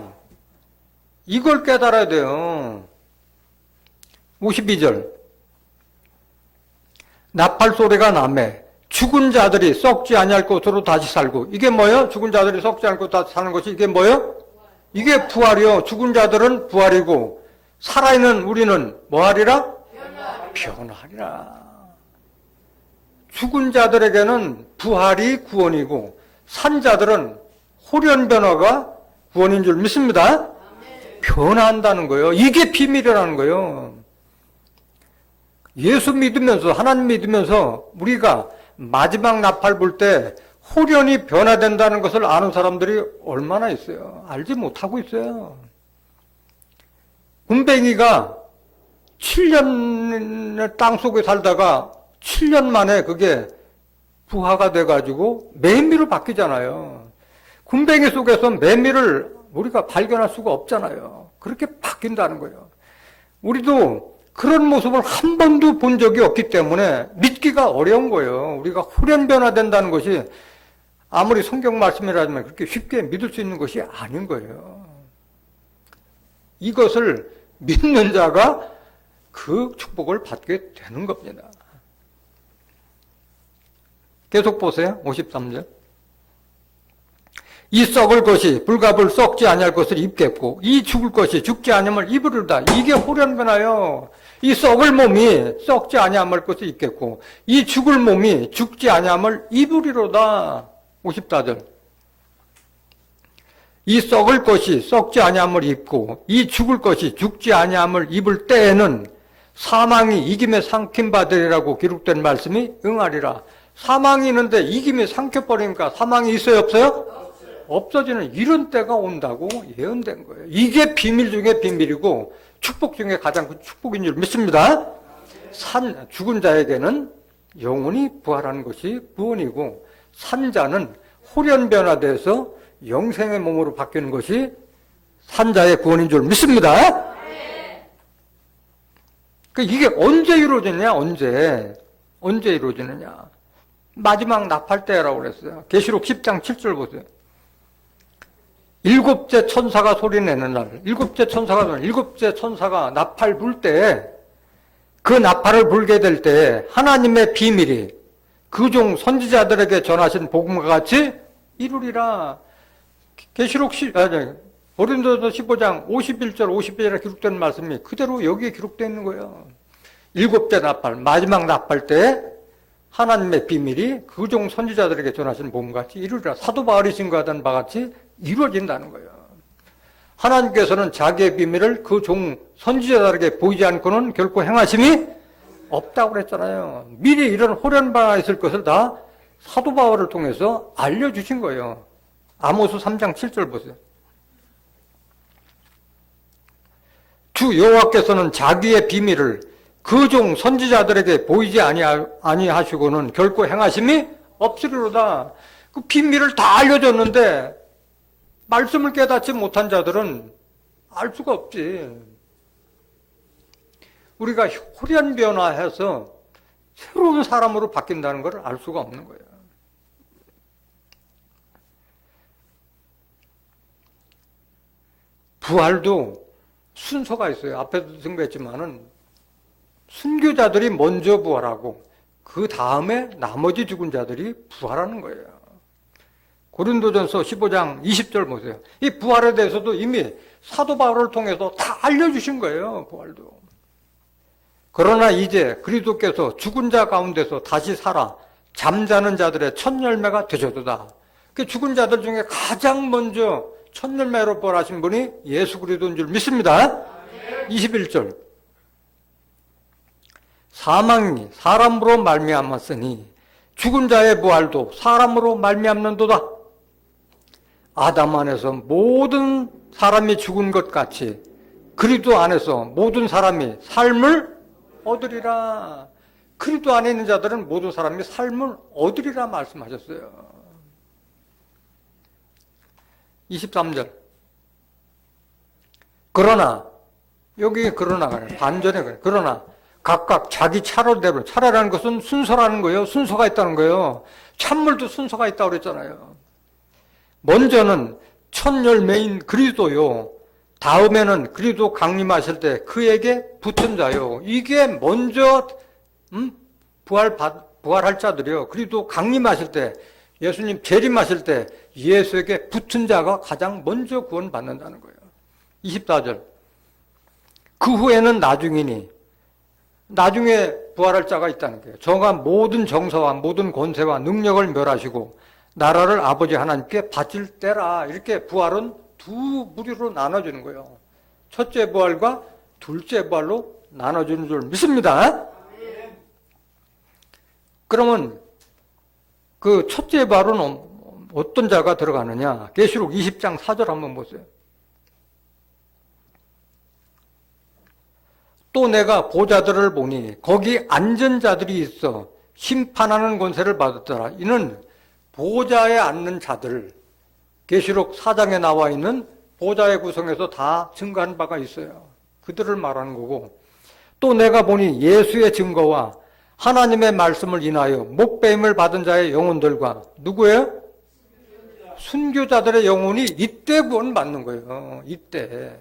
이걸 깨달아야 돼요. 52절. 나팔 소리가 나매 죽은 자들이 썩지 아니할 것으로 다시 살고. 이게 뭐예요? 죽은 자들이 썩지 않고 다시 사는 것이 이게 뭐예요? 이게 부활이요. 죽은 자들은 부활이고 살아있는 우리는 뭐하리라? 변하리라. 죽은 자들에게는 부활이 구원이고 산 자들은 호련 변화가 구원인 줄 믿습니다. 변화한다는 거예요. 이게 비밀이라는 거예요. 예수 믿으면서, 하나님 믿으면서 우리가 마지막 나팔 불 때 호련이 변화된다는 것을 아는 사람들이 얼마나 있어요. 알지 못하고 있어요. 군뱅이가 7년 땅속에 살다가 7년 만에 그게 부화가 돼가지고 매미로 바뀌잖아요. 군뱅이 속에서 매미를 우리가 발견할 수가 없잖아요. 그렇게 바뀐다는 거예요. 우리도 그런 모습을 한 번도 본 적이 없기 때문에 믿기가 어려운 거예요. 우리가 후련 변화된다는 것이 아무리 성경 말씀이라지만 그렇게 쉽게 믿을 수 있는 것이 아닌 거예요. 이것을 믿는 자가 그 축복을 받게 되는 겁니다. 계속 보세요. 53절. 이 썩을 것이 불갑을 썩지 아니할 것을 입겠고 이 죽을 것이 죽지 아니함을 입으리로다. 이게 호련변화요. 이 썩을 몸이 썩지 아니함을 것을 입겠고 이 죽을 몸이 죽지 아니함을 입으리로다. 54절. 이 썩을 것이 썩지 아니함을 입고 이 죽을 것이 죽지 아니함을 입을 때에는 사망이 이김에 삼킴받으리라고 기록된 말씀이 응하리라. 사망이 있는데 이김이 삼켜버리니까 사망이 있어요? 없어요? 없어지는 이런 때가 온다고 예언된 거예요. 이게 비밀 중에 비밀이고 축복 중에 가장 큰 축복인 줄 믿습니다. 죽은 자에게는 영혼이 부활하는 것이 구원이고 산 자는 호련변화돼서 영생의 몸으로 바뀌는 것이 산 자의 구원인 줄 믿습니다. 이게 언제 이루어지냐? 언제 이루어지느냐? 마지막 나팔 때라고 그랬어요. 계시록 10장 7절 보세요. 일곱째 천사가 소리내는 날, 일곱째 천사가 나팔 불 때, 그 나팔을 불게 될 때 하나님의 비밀이 그 종 선지자들에게 전하신 복음과 같이 이루리라. 고린도서 15장 51절 52절에 기록된 말씀이 그대로 여기에 기록되어 있는 거예요. 일곱째 나팔, 마지막 나팔 때 하나님의 비밀이 그 종 선지자들에게 전하신 복음과 같이 이루리라. 사도 바울이 증거하던 바와 같이 이루어진다는 거예요. 하나님께서는 자기의 비밀을 그 종 선지자들에게 보이지 않고는 결코 행하심이 없다고 그랬잖아요. 미리 이런 호련바가 있을 것을 다 사도 바울을 통해서 알려주신 거예요. 아모스 3장 7절 보세요. 주 여호와께서는 자기의 비밀을 그 종 선지자들에게 보이지 아니하시고는 결코 행하심이 없으리로다. 그 비밀을 다 알려줬는데 말씀을 깨닫지 못한 자들은 알 수가 없지. 우리가 호련 변화해서 새로운 사람으로 바뀐다는 걸 알 수가 없는 거예요. 부활도 순서가 있어요. 앞에도 등배했지만은 순교자들이 먼저 부활하고 그 다음에 나머지 죽은 자들이 부활하는 거예요. 고린도전서 15장 20절 보세요. 이 부활에 대해서도 이미 사도 바울을 통해서 다 알려주신 거예요. 부활도. 그러나 이제 그리스도께서 죽은 자 가운데서 다시 살아 잠자는 자들의 첫 열매가 되셨도다. 그 죽은 자들 중에 가장 먼저 첫 열매로 부활하신 분이 예수 그리스도인 줄 믿습니다. 21절. 사망이 사람으로 말미암았으니 죽은 자의 부활도 사람으로 말미암는도다. 아담 안에서 모든 사람이 죽은 것 같이 그리스도 안에서 모든 사람이 삶을 얻으리라. 그리스도 안에 있는 자들은 모든 사람이 삶을 얻으리라 말씀하셨어요. 23절. 그러나 여기 그러나가 반전에 그래. 그러나 각각 자기 차례대로, 차례라는 것은 순서라는 거예요. 순서가 있다는 거예요. 찬물도 순서가 있다고 그랬잖아요. 먼저는 첫 열매인 그리스도요. 다음에는 그리스도 강림하실 때 그에게 붙은 자요. 이게 먼저 부활할 자들이요. 그리스도 강림하실 때, 예수님 재림하실 때 예수에게 붙은 자가 가장 먼저 구원받는다는 거예요. 24절. 그 후에는 나중에 부활할 자가 있다는 거예요. 저가 모든 정사와 모든 권세와 능력을 멸하시고 나라를 아버지 하나님께 바칠 때라. 이렇게 부활은 두 무리로 나눠주는 거예요. 첫째 부활과 둘째 부활로 나눠주는 줄 믿습니다. 그러면 그 첫째 부활은 어떤 자가 들어가느냐? 계시록 20장 4절 한번 보세요. 또 내가 보좌들을 보니 거기 앉은 자들이 있어 심판하는 권세를 받았더라. 이는 보좌에 앉는 자들, 계시록 4장에 나와 있는 보좌의 구성에서 다 증거한 바가 있어요. 그들을 말하는 거고, 또 내가 보니 예수의 증거와 하나님의 말씀을 인하여 목배임을 받은 자의 영혼들과 누구예요? 순교자들의 영혼이 이때 구원받는 거예요. 이때.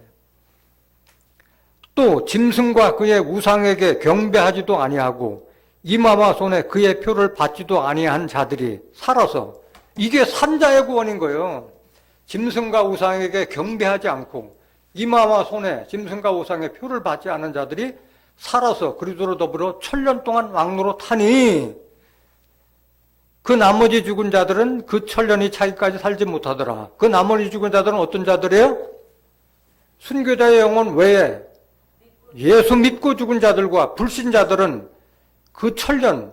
또 짐승과 그의 우상에게 경배하지도 아니하고 이마와 손에 그의 표를 받지도 아니한 자들이 살아서, 이게 산자의 구원인 거예요. 짐승과 우상에게 경배하지 않고 이마와 손에 짐승과 우상의 표를 받지 않은 자들이 살아서 그리스도로 더불어 1000년 동안 왕노로 타니 그 나머지 죽은 자들은 그 1000년이 차기까지 살지 못하더라. 그 나머지 죽은 자들은 어떤 자들이에요? 순교자의 영혼 외에 예수 믿고 죽은 자들과 불신자들은 그 1000년,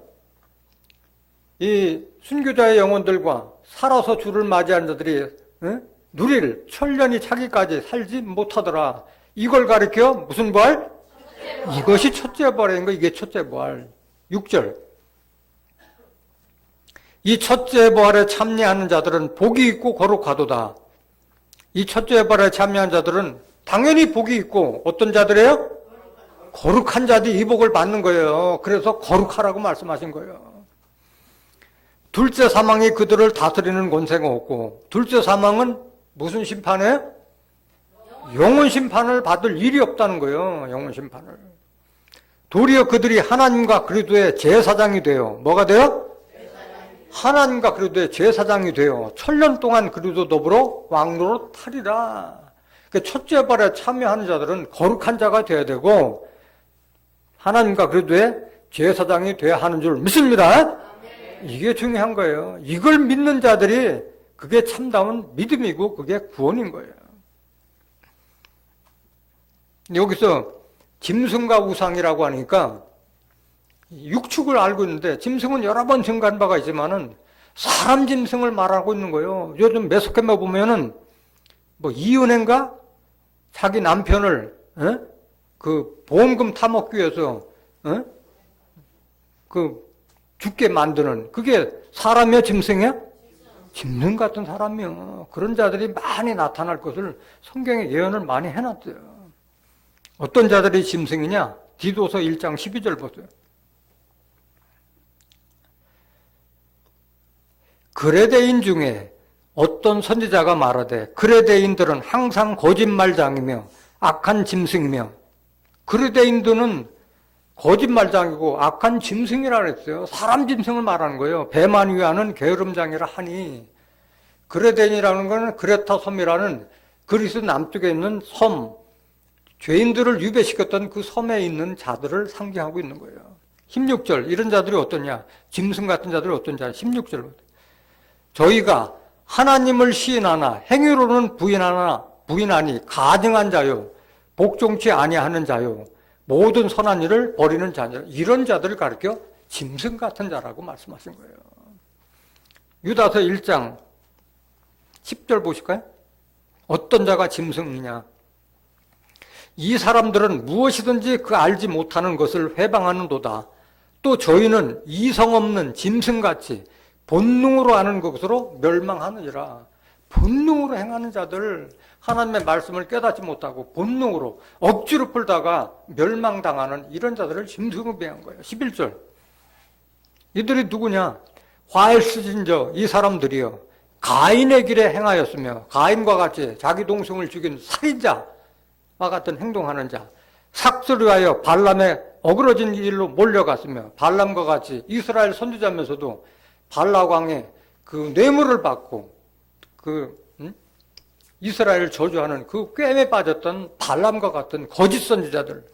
이 순교자의 영혼들과 살아서 주를 맞이한 자들이 누릴 1000년이 차기까지 살지 못하더라. 이걸 가리켜 무슨 부활? 이것이 첫째 부활인 거. 이게 첫째 부활. 6절. 이 첫째 부활에 참여하는 자들은 복이 있고 거룩하도다. 이 첫째 부활에 참여한 자들은 당연히 복이 있고 어떤 자들이에요? 거룩한 자들이 이 복을 받는 거예요. 그래서 거룩하라고 말씀하신 거예요. 둘째 사망이 그들을 다스리는 권세가 없고, 둘째 사망은 무슨 심판이에요? 영원 심판을 받을 일이 없다는 거예요. 영원 심판을. 도리어 그들이 하나님과 그리스도의 제사장이 되어, 뭐가 돼요? 하나님과 그리스도의 제사장이 되어 1000년 동안 그리스도 더불어 왕노로 타리라. 첫째 부활에 참여하는 자들은 거룩한 자가 되어야 되고 하나님과 그리스도의 제사장이 되어야 하는 줄 믿습니다. 이게 중요한 거예요. 이걸 믿는 자들이 그게 참다운 믿음이고 그게 구원인 거예요. 여기서 짐승과 우상이라고 하니까 육축을 알고 있는데 짐승은 여러 번 증가한 바가 있지만은 사람 짐승을 말하고 있는 거예요. 요즘 매스컴에 보면은 뭐 이은혜인가 자기 남편을 그 보험금 타먹기 위해서 그 죽게 만드는, 그게 사람이야 짐승이야? 짐승 같은 사람이요. 그런 자들이 많이 나타날 것을 성경에 예언을 많이 해놨어요. 어떤 자들이 짐승이냐? 디도서 1장 12절 보세요. 그레데인 중에 어떤 선지자가 말하되 그레데인들은 항상 거짓말장이며 악한 짐승이며, 그르데인도는 거짓말장이고 악한 짐승이라 그랬어요. 사람 짐승을 말하는 거예요. 배만 위하는 게으름장이라 하니, 그레덴이라는 것은 그레타 섬이라는 그리스 남쪽에 있는 섬, 죄인들을 유배시켰던 그 섬에 있는 자들을 상징하고 있는 거예요. 16절, 이런 자들이 어떠냐? 짐승 같은 자들이 어떠냐? 16절로. 저희가 하나님을 시인하나 행위로는 부인하니 가증한 자요, 복종치 아니하는 자요, 모든 선한 일을 버리는 자녀, 이런 자들을 가리켜 짐승 같은 자라고 말씀하신 거예요. 유다서 1장 10절 보실까요? 어떤 자가 짐승이냐? 이 사람들은 무엇이든지 그 알지 못하는 것을 회방하는도다. 또 저희는 이성 없는 짐승같이 본능으로 하는 것으로 멸망하느니라. 본능으로 행하는 자들, 하나님의 말씀을 깨닫지 못하고 본능으로 억지로 풀다가 멸망당하는 이런 자들을 짐승으로 비한 거예요. 11절. 이들이 누구냐? 화일스진저 이 사람들이요, 가인의 길에 행하였으며 가인과 같이 자기 동생을 죽인 살인자와 같은 행동하는 자, 삭슬을 위하여 발람의 어그러진 일로 몰려갔으며 발람과 같이 이스라엘 선지자면서도 발락 왕의 그 뇌물을 받고 이스라엘을 저주하는 그 꿰매 빠졌던 발람과 같은 거짓 선지자들,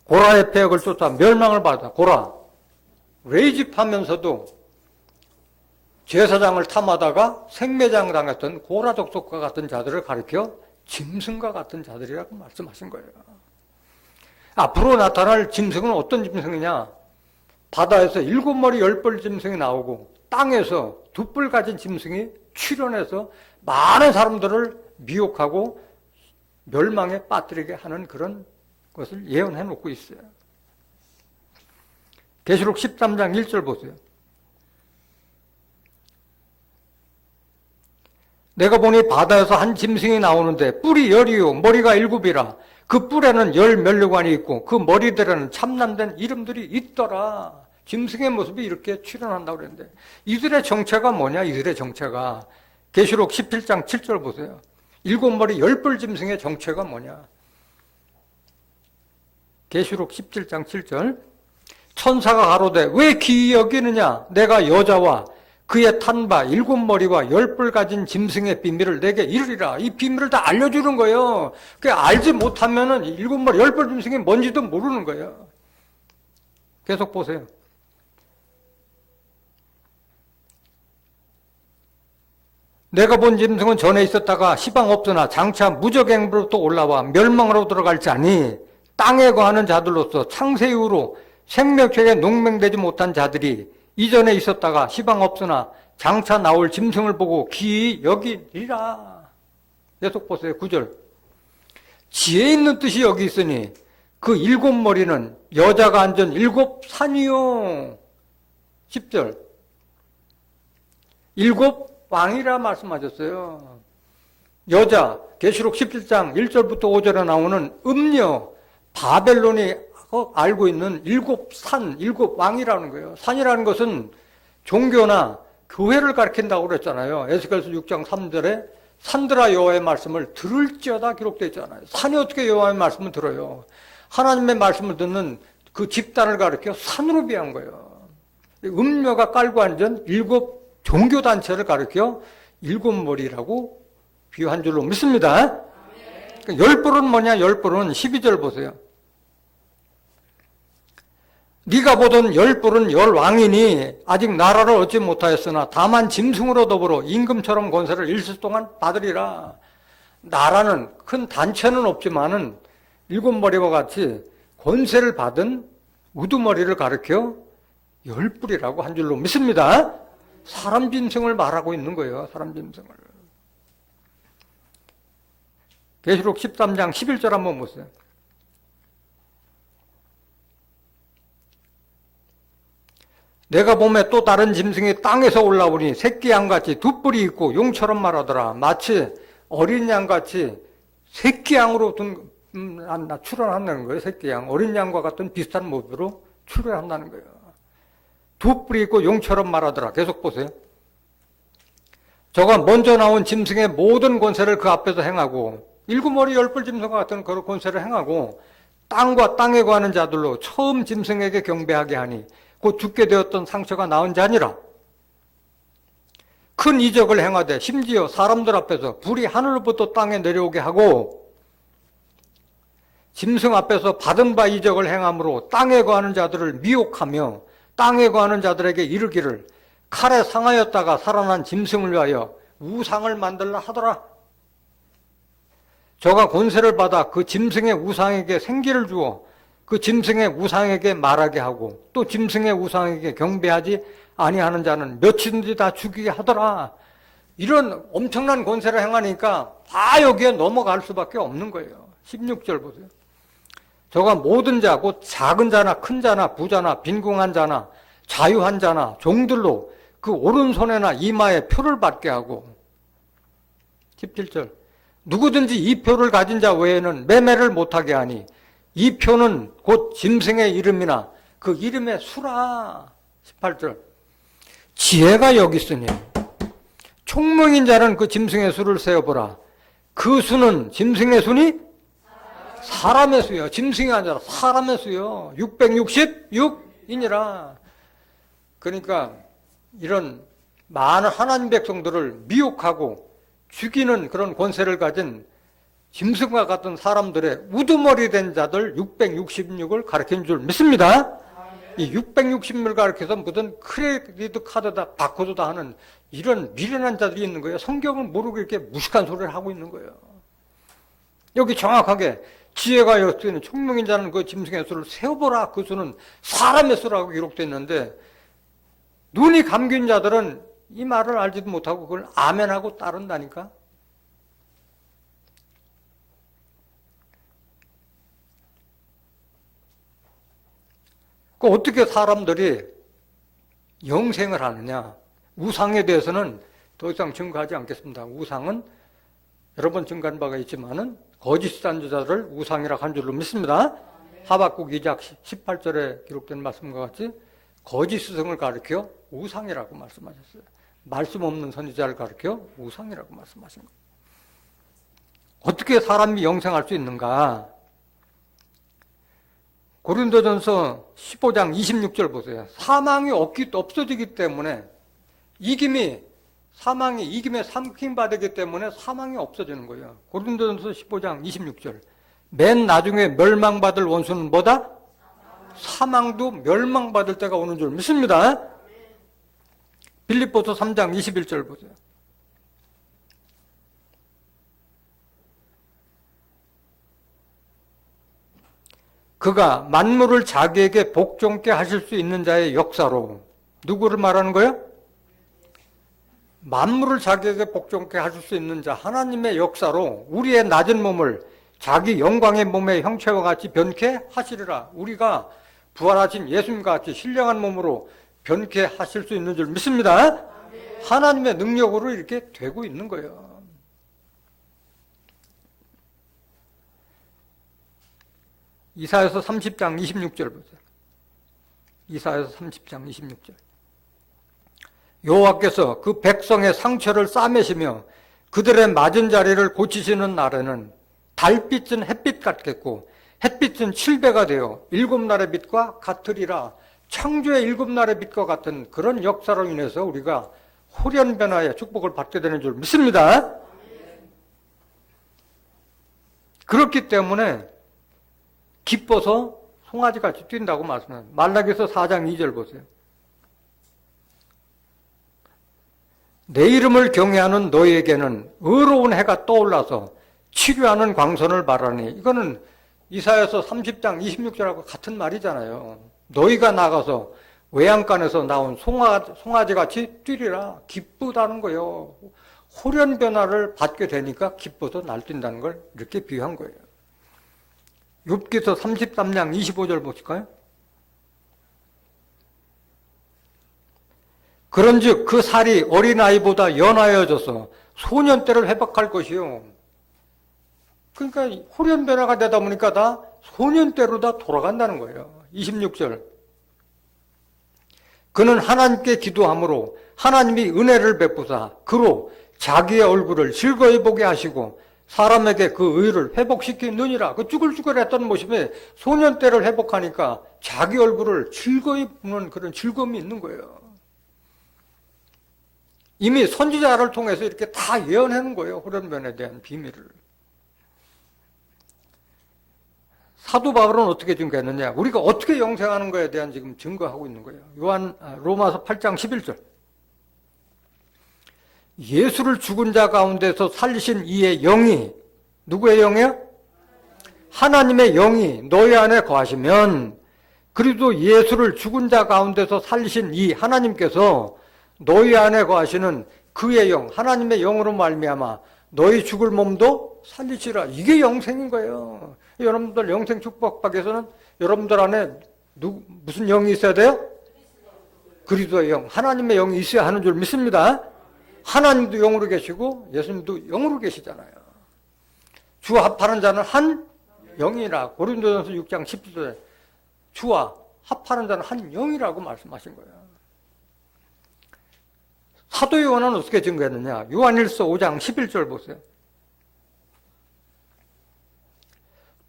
고라의 폐역을 쫓아 멸망을 받아 고라 레이집하면서도 제사장을 탐하다가 생매장 당했던 고라 족속과 같은 자들을 가리켜 짐승과 같은 자들이라고 말씀하신 거예요. 앞으로 나타날 짐승은 어떤 짐승이냐? 바다에서 7머리 10뿔 짐승이 나오고 땅에서 2뿔 가진 짐승이 출현해서 많은 사람들을 미혹하고 멸망에 빠뜨리게 하는 그런 것을 예언해 놓고 있어요. 계시록 13장 1절 보세요. 내가 보니 바다에서 한 짐승이 나오는데 뿔이 10이요 머리가 7이라. 그 뿔에는 10면류관이 있고 그 머리들에는 참남된 이름들이 있더라. 짐승의 모습이 이렇게 출현한다고 그랬는데, 이들의 정체가 뭐냐? 이들의 정체가 계시록 17장 7절 보세요. 7머리 10뿔 짐승의 정체가 뭐냐? 계시록 17장 7절. 천사가 가로되 왜 기이 여기느냐? 내가 여자와 그의 탄 바 7머리와 10뿔 가진 짐승의 비밀을 내게 이르리라. 이 비밀을 다 알려주는 거예요. 알지 못하면은 7머리 10뿔 짐승이 뭔지도 모르는 거예요. 계속 보세요. 내가 본 짐승은 전에 있었다가 시방 없으나 장차 무적행부로부터 올라와 멸망으로 들어갈 자니, 땅에 거하는 자들로서 창세 이후로 생명책에 농맹되지 못한 자들이 이전에 있었다가 시방 없으나 장차 나올 짐승을 보고 기이 여기리라. 계속 보세요. 9절. 지혜 있는 뜻이 여기 있으니 그 7머리는 여자가 앉은 7산이요. 10절. 7 왕이라 말씀하셨어요. 여자, 계시록 17장 1절부터 5절에 나오는 음녀, 바벨론이 알고 있는 7산, 7왕이라는 거예요. 산이라는 것은 종교나 교회를 가리킨다고 그랬잖아요. 에스겔서 6장 3절에 산들아 여호와의 말씀을 들을지어다 기록되어 있잖아요. 산이 어떻게 여호와의 말씀을 들어요? 하나님의 말씀을 듣는 그 집단을 가리켜 산으로 비한 거예요. 음녀가 깔고 앉은 7 종교단체를 가리켜 7머리라고 비유한 줄로 믿습니다. 10뿔은 뭐냐? 10뿔은 12절 보세요. 네가 보던 10뿔은 10왕이니 아직 나라를 얻지 못하였으나 다만 짐승으로 더불어 임금처럼 권세를 일시 동안 받으리라. 나라는 큰 단체는 없지만은 7머리와 같이 권세를 받은 우두머리를 가리켜 10뿔이라고 한 줄로 믿습니다. 사람 짐승을 말하고 있는 거예요. 사람 짐승을. 계시록 13장 11절 한번 보세요. 내가 보매 또 다른 짐승이 땅에서 올라오니 새끼 양같이 2뿔이 있고 용처럼 말하더라. 마치 어린 양같이 새끼 양으로 출현한다는 거예요. 새끼 양. 어린 양과 같은 비슷한 모습으로 출현한다는 거예요. 2뿔이 있고 용처럼 말하더라. 계속 보세요. 저가 먼저 나온 짐승의 모든 권세를 그 앞에서 행하고 일곱머리 열불 짐승과 같은 그런 권세를 행하고 땅과 땅에 관한 자들로 처음 짐승에게 경배하게 하니 곧 죽게 되었던 상처가 나은 자니라. 큰 이적을 행하되 심지어 사람들 앞에서 불이 하늘로부터 땅에 내려오게 하고 짐승 앞에서 받은 바 이적을 행함으로 땅에 거하는 자들을 미혹하며 땅에 거하는 자들에게 이르기를 칼에 상하였다가 살아난 짐승을 위하여 우상을 만들라 하더라. 저가 권세를 받아 그 짐승의 우상에게 생기를 주어 그 짐승의 우상에게 말하게 하고 또 짐승의 우상에게 경배하지 아니하는 자는 몇이든지 다 죽이게 하더라. 이런 엄청난 권세를 행하니까 다 여기에 넘어갈 수밖에 없는 거예요. 16절 보세요. 저가 모든 자, 곧 작은 자나 큰 자나 부자나 빈궁한 자나 자유한 자나 종들로 그 오른손에나 이마에 표를 받게 하고 17절 누구든지 이 표를 가진 자 외에는 매매를 못하게 하니 이 표는 곧 짐승의 이름이나 그 이름의 수라. 18절 지혜가 여기 있으니 총명인 자는 그 짐승의 수를 세어보라. 그 수는 짐승의 수니 사람의 수요. 짐승이 아니라 사람의 수요. 666이니라. 그러니까 이런 많은 하나님 백성들을 미혹하고 죽이는 그런 권세를 가진 짐승과 같은 사람들의 우두머리 된 자들 666을 가르치는 줄 믿습니다. 이 666을 가르쳐서 무슨 크레디트 카드다 바코드다 하는 이런 미련한 자들이 있는 거예요. 성경을 모르고 이렇게 무식한 소리를 하고 있는 거예요. 여기 정확하게 지혜가 여기 있는 총명인 자는 그 짐승의 수를 세어보라. 그 수는 사람의 수라고 기록되어 있는데 눈이 감긴 자들은 이 말을 알지도 못하고 그걸 아멘하고 따른다니까. 그 어떻게 사람들이 영생을 하느냐. 우상에 대해서는 더 이상 증거하지 않겠습니다. 우상은 여러 번 증거한 바가 있지만은 거짓 선지자들을 우상이라고 한 줄로 믿습니다. 하박국 2장 18절에 기록된 말씀과 같이 거짓 스승을 가리켜 우상이라고 말씀하셨어요. 말씀 없는 선지자를 가리켜 우상이라고 말씀하신 거예요. 어떻게 사람이 영생할 수 있는가? 고린도전서 15장 26절 보세요. 사망이 없어지기 때문에 사망이 이김에 삼킴받기 때문에 사망이 없어지는 거예요. 고린도전서 15장 26절. 맨 나중에 멸망받을 원수는 뭐다? 사망도 멸망받을 때가 오는 줄 믿습니다. 빌립보서 3장 21절 보세요. 그가 만물을 자기에게 복종케 하실 수 있는 자의 역사로 누구를 말하는 거예요? 만물을 자기에게 복종케 하실 수 있는 자 하나님의 역사로 우리의 낮은 몸을 자기 영광의 몸의 형체와 같이 변케 하시리라. 우리가 부활하신 예수님과 같이 신령한 몸으로 변케 하실 수 있는 줄 믿습니다. 하나님의 능력으로 이렇게 되고 있는 거예요. 이사야서 30장 26절 보세요. 이사야서 30장 26절. 여호와께서 그 백성의 상처를 싸매시며 그들의 맞은 자리를 고치시는 날에는 달빛은 햇빛 같겠고 햇빛은 7배가 되어 7날의 빛과 같으리라. 창조의 7날의 빛과 같은 그런 역사로 인해서 우리가 호련변화의 축복을 받게 되는 줄 믿습니다. 그렇기 때문에 기뻐서 송아지같이 뛴다고 말씀해요. 말라기서 4장 2절 보세요. 내 이름을 경외하는 너희에게는 의로운 해가 떠올라서 치료하는 광선을 발하니. 이거는 이사야서 30장 26절하고 같은 말이잖아요. 너희가 나가서 외양간에서 나온 송아지같이 뛰리라. 기쁘다는 거예요. 호련변화를 받게 되니까 기뻐서 날뛴다는 걸 이렇게 비유한 거예요. 욥기서 33장 25절 보실까요? 그런즉 그 살이 어린아이보다 연하여져서 소년 때를 회복할 것이요. 그러니까 호련변화가 되다 보니까 다 소년 때로 다 돌아간다는 거예요. 26절. 그는 하나님께 기도함으로 하나님이 은혜를 베푸사 그로 자기의 얼굴을 즐거이 보게 하시고 사람에게 그 의를 회복시키느니라. 그 쭈글쭈글했던 모습에 소년 때를 회복하니까 자기 얼굴을 즐거이 보는 그런 즐거움이 있는 거예요. 이미 선지자를 통해서 이렇게 다 예언하는 거예요. 후련변에 대한 비밀을. 사도 바울은 어떻게 증거했느냐? 우리가 어떻게 영생하는 거에 대한 지금 증거하고 있는 거예요. 로마서 8장 11절. 예수를 죽은 자 가운데서 살리신 이의 영이, 누구의 영이요? 하나님의 영이 너희 안에 거하시면, 그리고 예수를 죽은 자 가운데서 살리신 이 하나님께서 너희 안에 거하시는 그의 영, 하나님의 영으로 말미암아 너희 죽을 몸도 살리시라. 이게 영생인 거예요. 여러분들 영생 축복박에서는 여러분들 안에 무슨 영이 있어야 돼요? 그리스도의 영, 하나님의 영이 있어야 하는 줄 믿습니다. 하나님도 영으로 계시고 예수님도 영으로 계시잖아요. 주 합하는 자는 한 영이라. 고린도전서 6장 10절에 주와 합하는 자는 한 영이라고 말씀하신 거예요. 사도 요한은 어떻게 증거했느냐? 요한일서 5장 11절 보세요.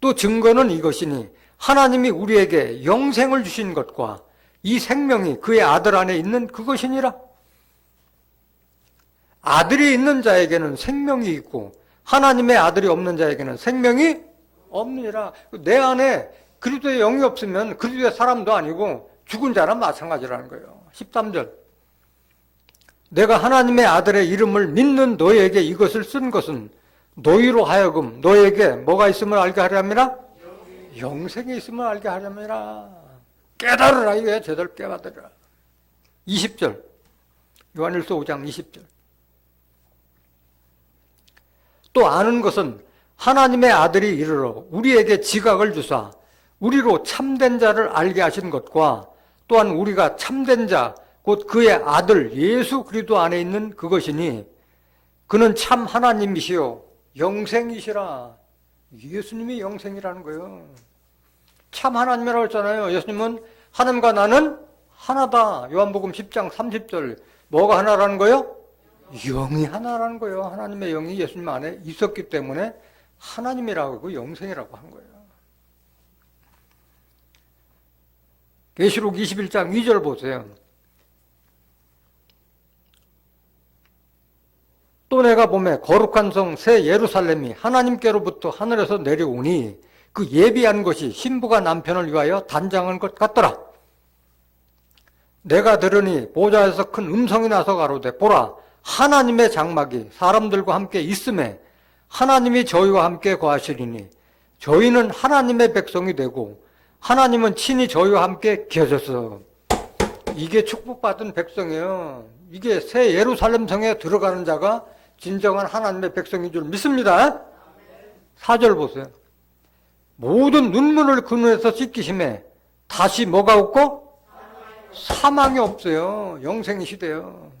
또 증거는 이것이니 하나님이 우리에게 영생을 주신 것과 이 생명이 그의 아들 안에 있는 그것이니라. 아들이 있는 자에게는 생명이 있고 하나님의 아들이 없는 자에게는 생명이 없느니라. 내 안에 그리스도의 영이 없으면 그리스도의 사람도 아니고 죽은 자랑 마찬가지라는 거예요. 13절. 내가 하나님의 아들의 이름을 믿는 너희에게 이것을 쓴 것은 너희로 하여금 너희에게 뭐가 있음을 알게 하려니라? 영생이 있음을 알게 하려니라. 깨달으라. 이거야. 제대로 깨달으라. 20절. 요한일서 5장 20절. 또 아는 것은 하나님의 아들이 이르러 우리에게 지각을 주사 우리로 참된 자를 알게 하신 것과 또한 우리가 참된 자 곧 그의 아들 예수 그리스도 안에 있는 그것이니 그는 참 하나님이시요 영생이시라. 예수님이 영생이라는 거예요. 참 하나님이라고 했잖아요. 예수님은 하나님과 나는 하나다. 요한복음 10장 30절. 뭐가 하나라는 거예요? 영이 하나라는 거예요. 하나님의 영이 예수님 안에 있었기 때문에 하나님이라고 하고 영생이라고 한 거예요. 계시록 21장 2절 보세요. 또 내가 보매 거룩한 성 새 예루살렘이 하나님께로부터 하늘에서 내려오니 그 예비한 것이 신부가 남편을 위하여 단장한 것 같더라. 내가 들으니 보좌에서 큰 음성이 나서 가로되 보라 하나님의 장막이 사람들과 함께 있음에 하나님이 저희와 함께 거하시리니 저희는 하나님의 백성이 되고 하나님은 친히 저희와 함께 계셔서. 이게 축복받은 백성이에요. 이게 새 예루살렘 성에 들어가는 자가 진정한 하나님의 백성인 줄 믿습니다. 4절 보세요. 모든 눈물을 그 눈에서 씻기심에 다시 뭐가 없고? 사망이 없어요. 영생이 시대요.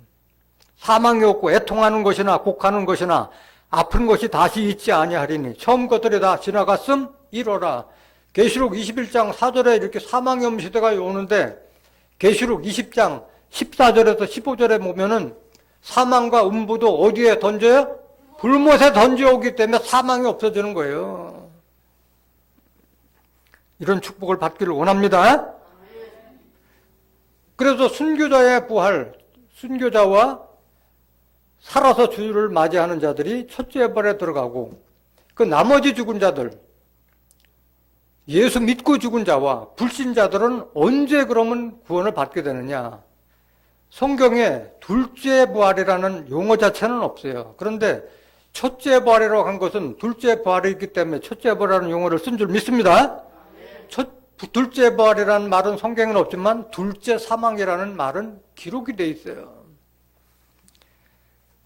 사망이 없고 애통하는 것이나 곡하는 것이나 아픈 것이 다시 있지 아니하리니 처음 것들이 다 지나갔음 이러라. 계시록 21장 4절에 이렇게 사망이 없는 시대가 오는데 계시록 20장 14절에서 15절에 보면은 사망과 음부도 어디에 던져요? 불못에 던져오기 때문에 사망이 없어지는 거예요. 이런 축복을 받기를 원합니다. 그래서 순교자의 부활, 순교자와 살아서 주를 맞이하는 자들이 첫째 부활에 들어가고 그 나머지 죽은 자들, 예수 믿고 죽은 자와 불신자들은 언제 그러면 구원을 받게 되느냐? 성경에 둘째 부활이라는 용어 자체는 없어요. 그런데 첫째 부활이라고 한 것은 둘째 부활이기 때문에 첫째 부활이라는 용어를 쓴 줄 믿습니다. 둘째 부활이라는 말은 성경에는 없지만 둘째 사망이라는 말은 기록이 돼 있어요.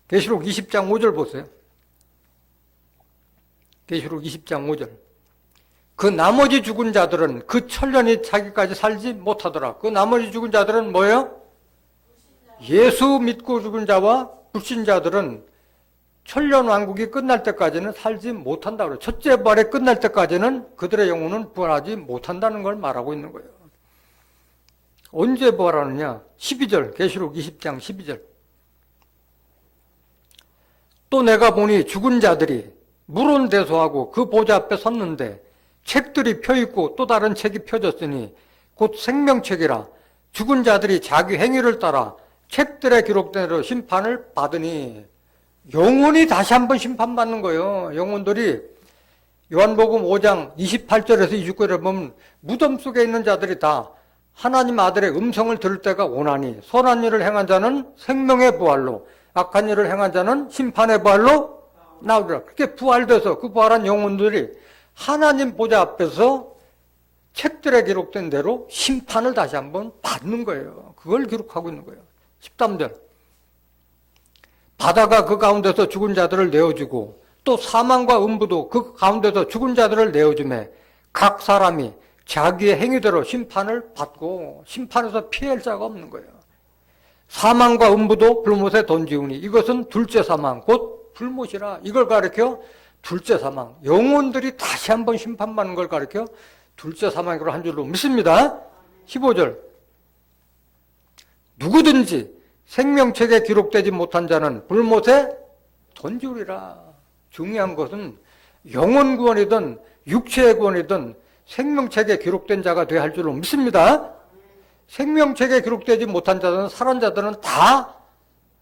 계시록 20장 5절 보세요. 계시록 20장 5절. 그 나머지 죽은 자들은 그 천년이 자기까지 살지 못하더라. 그 나머지 죽은 자들은 뭐예요? 예수 믿고 죽은 자와 불신자들은 천년 왕국이 끝날 때까지는 살지 못한다고 그래요. 첫째 부활이 끝날 때까지는 그들의 영혼은 부활하지 못한다는 걸 말하고 있는 거예요. 언제 부활하느냐? 12절, 계시록 20장 12절. 또 내가 보니 죽은 자들이 물론대소하고 그 보좌 앞에 섰는데 책들이 펴있고 또 다른 책이 펴졌으니 곧 생명책이라 죽은 자들이 자기 행위를 따라 책들에 기록된 대로 심판을 받으니 영혼이 다시 한번 심판받는 거예요. 영혼들이 요한복음 5장 28절에서 29절에 보면 무덤 속에 있는 자들이 다 하나님 아들의 음성을 들을 때가 오나니 선한 일을 행한 자는 생명의 부활로 악한 일을 행한 자는 심판의 부활로 나오리라. 그렇게 부활돼서 그 부활한 영혼들이 하나님 보좌 앞에서 책들에 기록된 대로 심판을 다시 한번 받는 거예요. 그걸 기록하고 있는 거예요. 13절. 바다가 그 가운데서 죽은 자들을 내어주고 또 사망과 음부도 그 가운데서 죽은 자들을 내어주매 각 사람이 자기의 행위대로 심판을 받고 심판에서 피할 자가 없는 거예요. 사망과 음부도 불못에 던지우니 이것은 둘째 사망 곧 불못이라. 이걸 가리켜 둘째 사망. 영혼들이 다시 한번 심판받는 걸 가리켜 둘째 사망으로 한 줄로 믿습니다. 15절. 누구든지 생명책에 기록되지 못한 자는 불못에 던지우리라. 중요한 것은 영혼 구원이든 육체의 구원이든 생명책에 기록된 자가 되어야 할 줄로 믿습니다. 생명책에 기록되지 못한 자들은 살은 자들은 다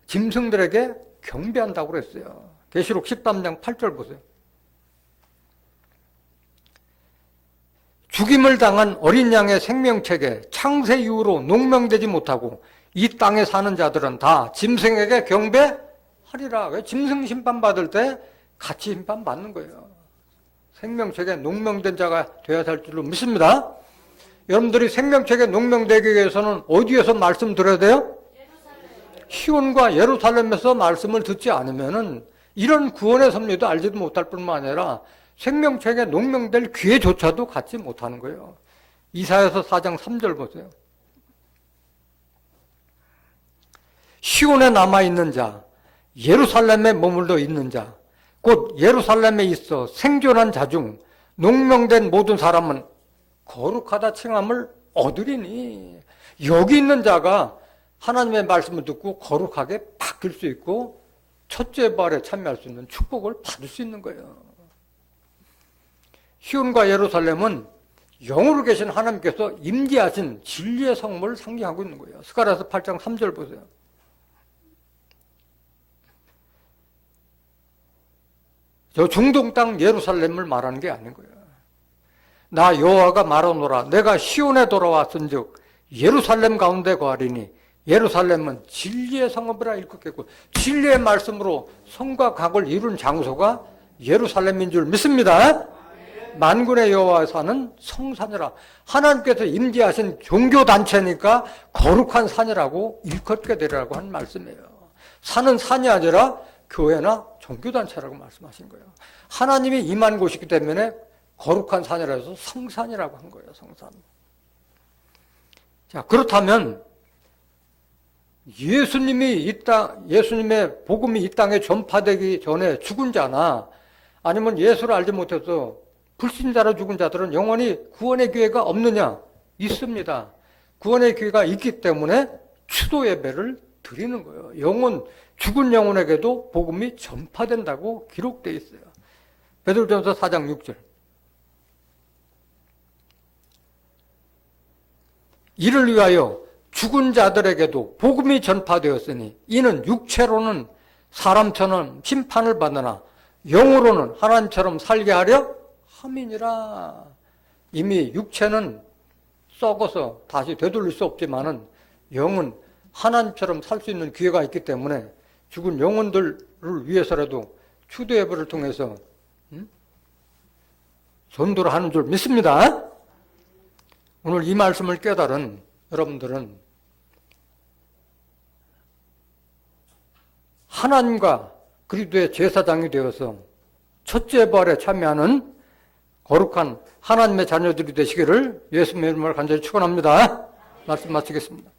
짐승들에게 경배한다고 그랬어요. 계시록 13장 8절 보세요. 죽임을 당한 어린 양의 생명책에 창세 이후로 농명되지 못하고 이 땅에 사는 자들은 다 짐승에게 경배하리라. 짐승 심판 받을 때 같이 심판 받는 거예요. 생명책에 농명된 자가 되어야 할 줄로 믿습니다. 여러분들이 생명책에 농명되기 위해서는 어디에서 말씀 들어야 돼요? 시온과 예루살렘에서 말씀을 듣지 않으면은 이런 구원의 섭리도 알지도 못할 뿐만 아니라 생명책에 농명될 기회조차도 갖지 못하는 거예요. 이사야서 4장 3절 보세요. 시온에 남아있는 자, 예루살렘에 머물러 있는 자, 곧 예루살렘에 있어 생존한 자 중 농명된 모든 사람은 거룩하다 칭함을 얻으리니. 여기 있는 자가 하나님의 말씀을 듣고 거룩하게 바뀔 수 있고 첫째 부활에 참여할 수 있는 축복을 받을 수 있는 거예요. 시온과 예루살렘은 영으로 계신 하나님께서 임재하신 진리의 성물을 상징하고 있는 거예요. 스가랴서 8장 3절 보세요. 저 중동 땅 예루살렘을 말하는 게 아닌 거예요. 나 여호와가 말하노라. 내가 시온에 돌아왔은즉 예루살렘 가운데 거하리니 예루살렘은 진리의 성읍이라 일컫겠고 진리의 말씀으로 성과 각을 이룬 장소가 예루살렘인 줄 믿습니다. 만군의 여호와 사는 성산이라. 하나님께서 임재하신 종교단체니까 거룩한 산이라고 일컫게 되리라고 한 말씀이에요. 산은 산이 아니라 교회나 종교단체라고 말씀하신 거예요. 하나님이 임한 곳이기 때문에 거룩한 산이라 해서 성산이라고 한 거예요. 성산. 자, 그렇다면 예수님의 복음이 이 땅에 전파되기 전에 죽은 자나 아니면 예수를 알지 못해서 불신자로 죽은 자들은 영원히 구원의 기회가 없느냐? 있습니다. 구원의 기회가 있기 때문에 추도 예배를 드리는 거예요. 죽은 영혼에게도 복음이 전파된다고 기록되어 있어요. 베드로전서 4장 6절. 이를 위하여 죽은 자들에게도 복음이 전파되었으니 이는 육체로는 사람처럼 심판을 받으나 영으로는 하나님처럼 살게 하려 함이니라. 이미 육체는 썩어서 다시 되돌릴 수 없지만은 영은 하나님처럼 살 수 있는 기회가 있기 때문에 죽은 영혼들을 위해서라도 추도 예배를 통해서 전도를 하는 줄 믿습니다. 오늘 이 말씀을 깨달은 여러분들은 하나님과 그리스도의 제사장이 되어서 첫째 부활에 참여하는 거룩한 하나님의 자녀들이 되시기를 예수님의 이름으로 간절히 축원합니다. 말씀 마치겠습니다.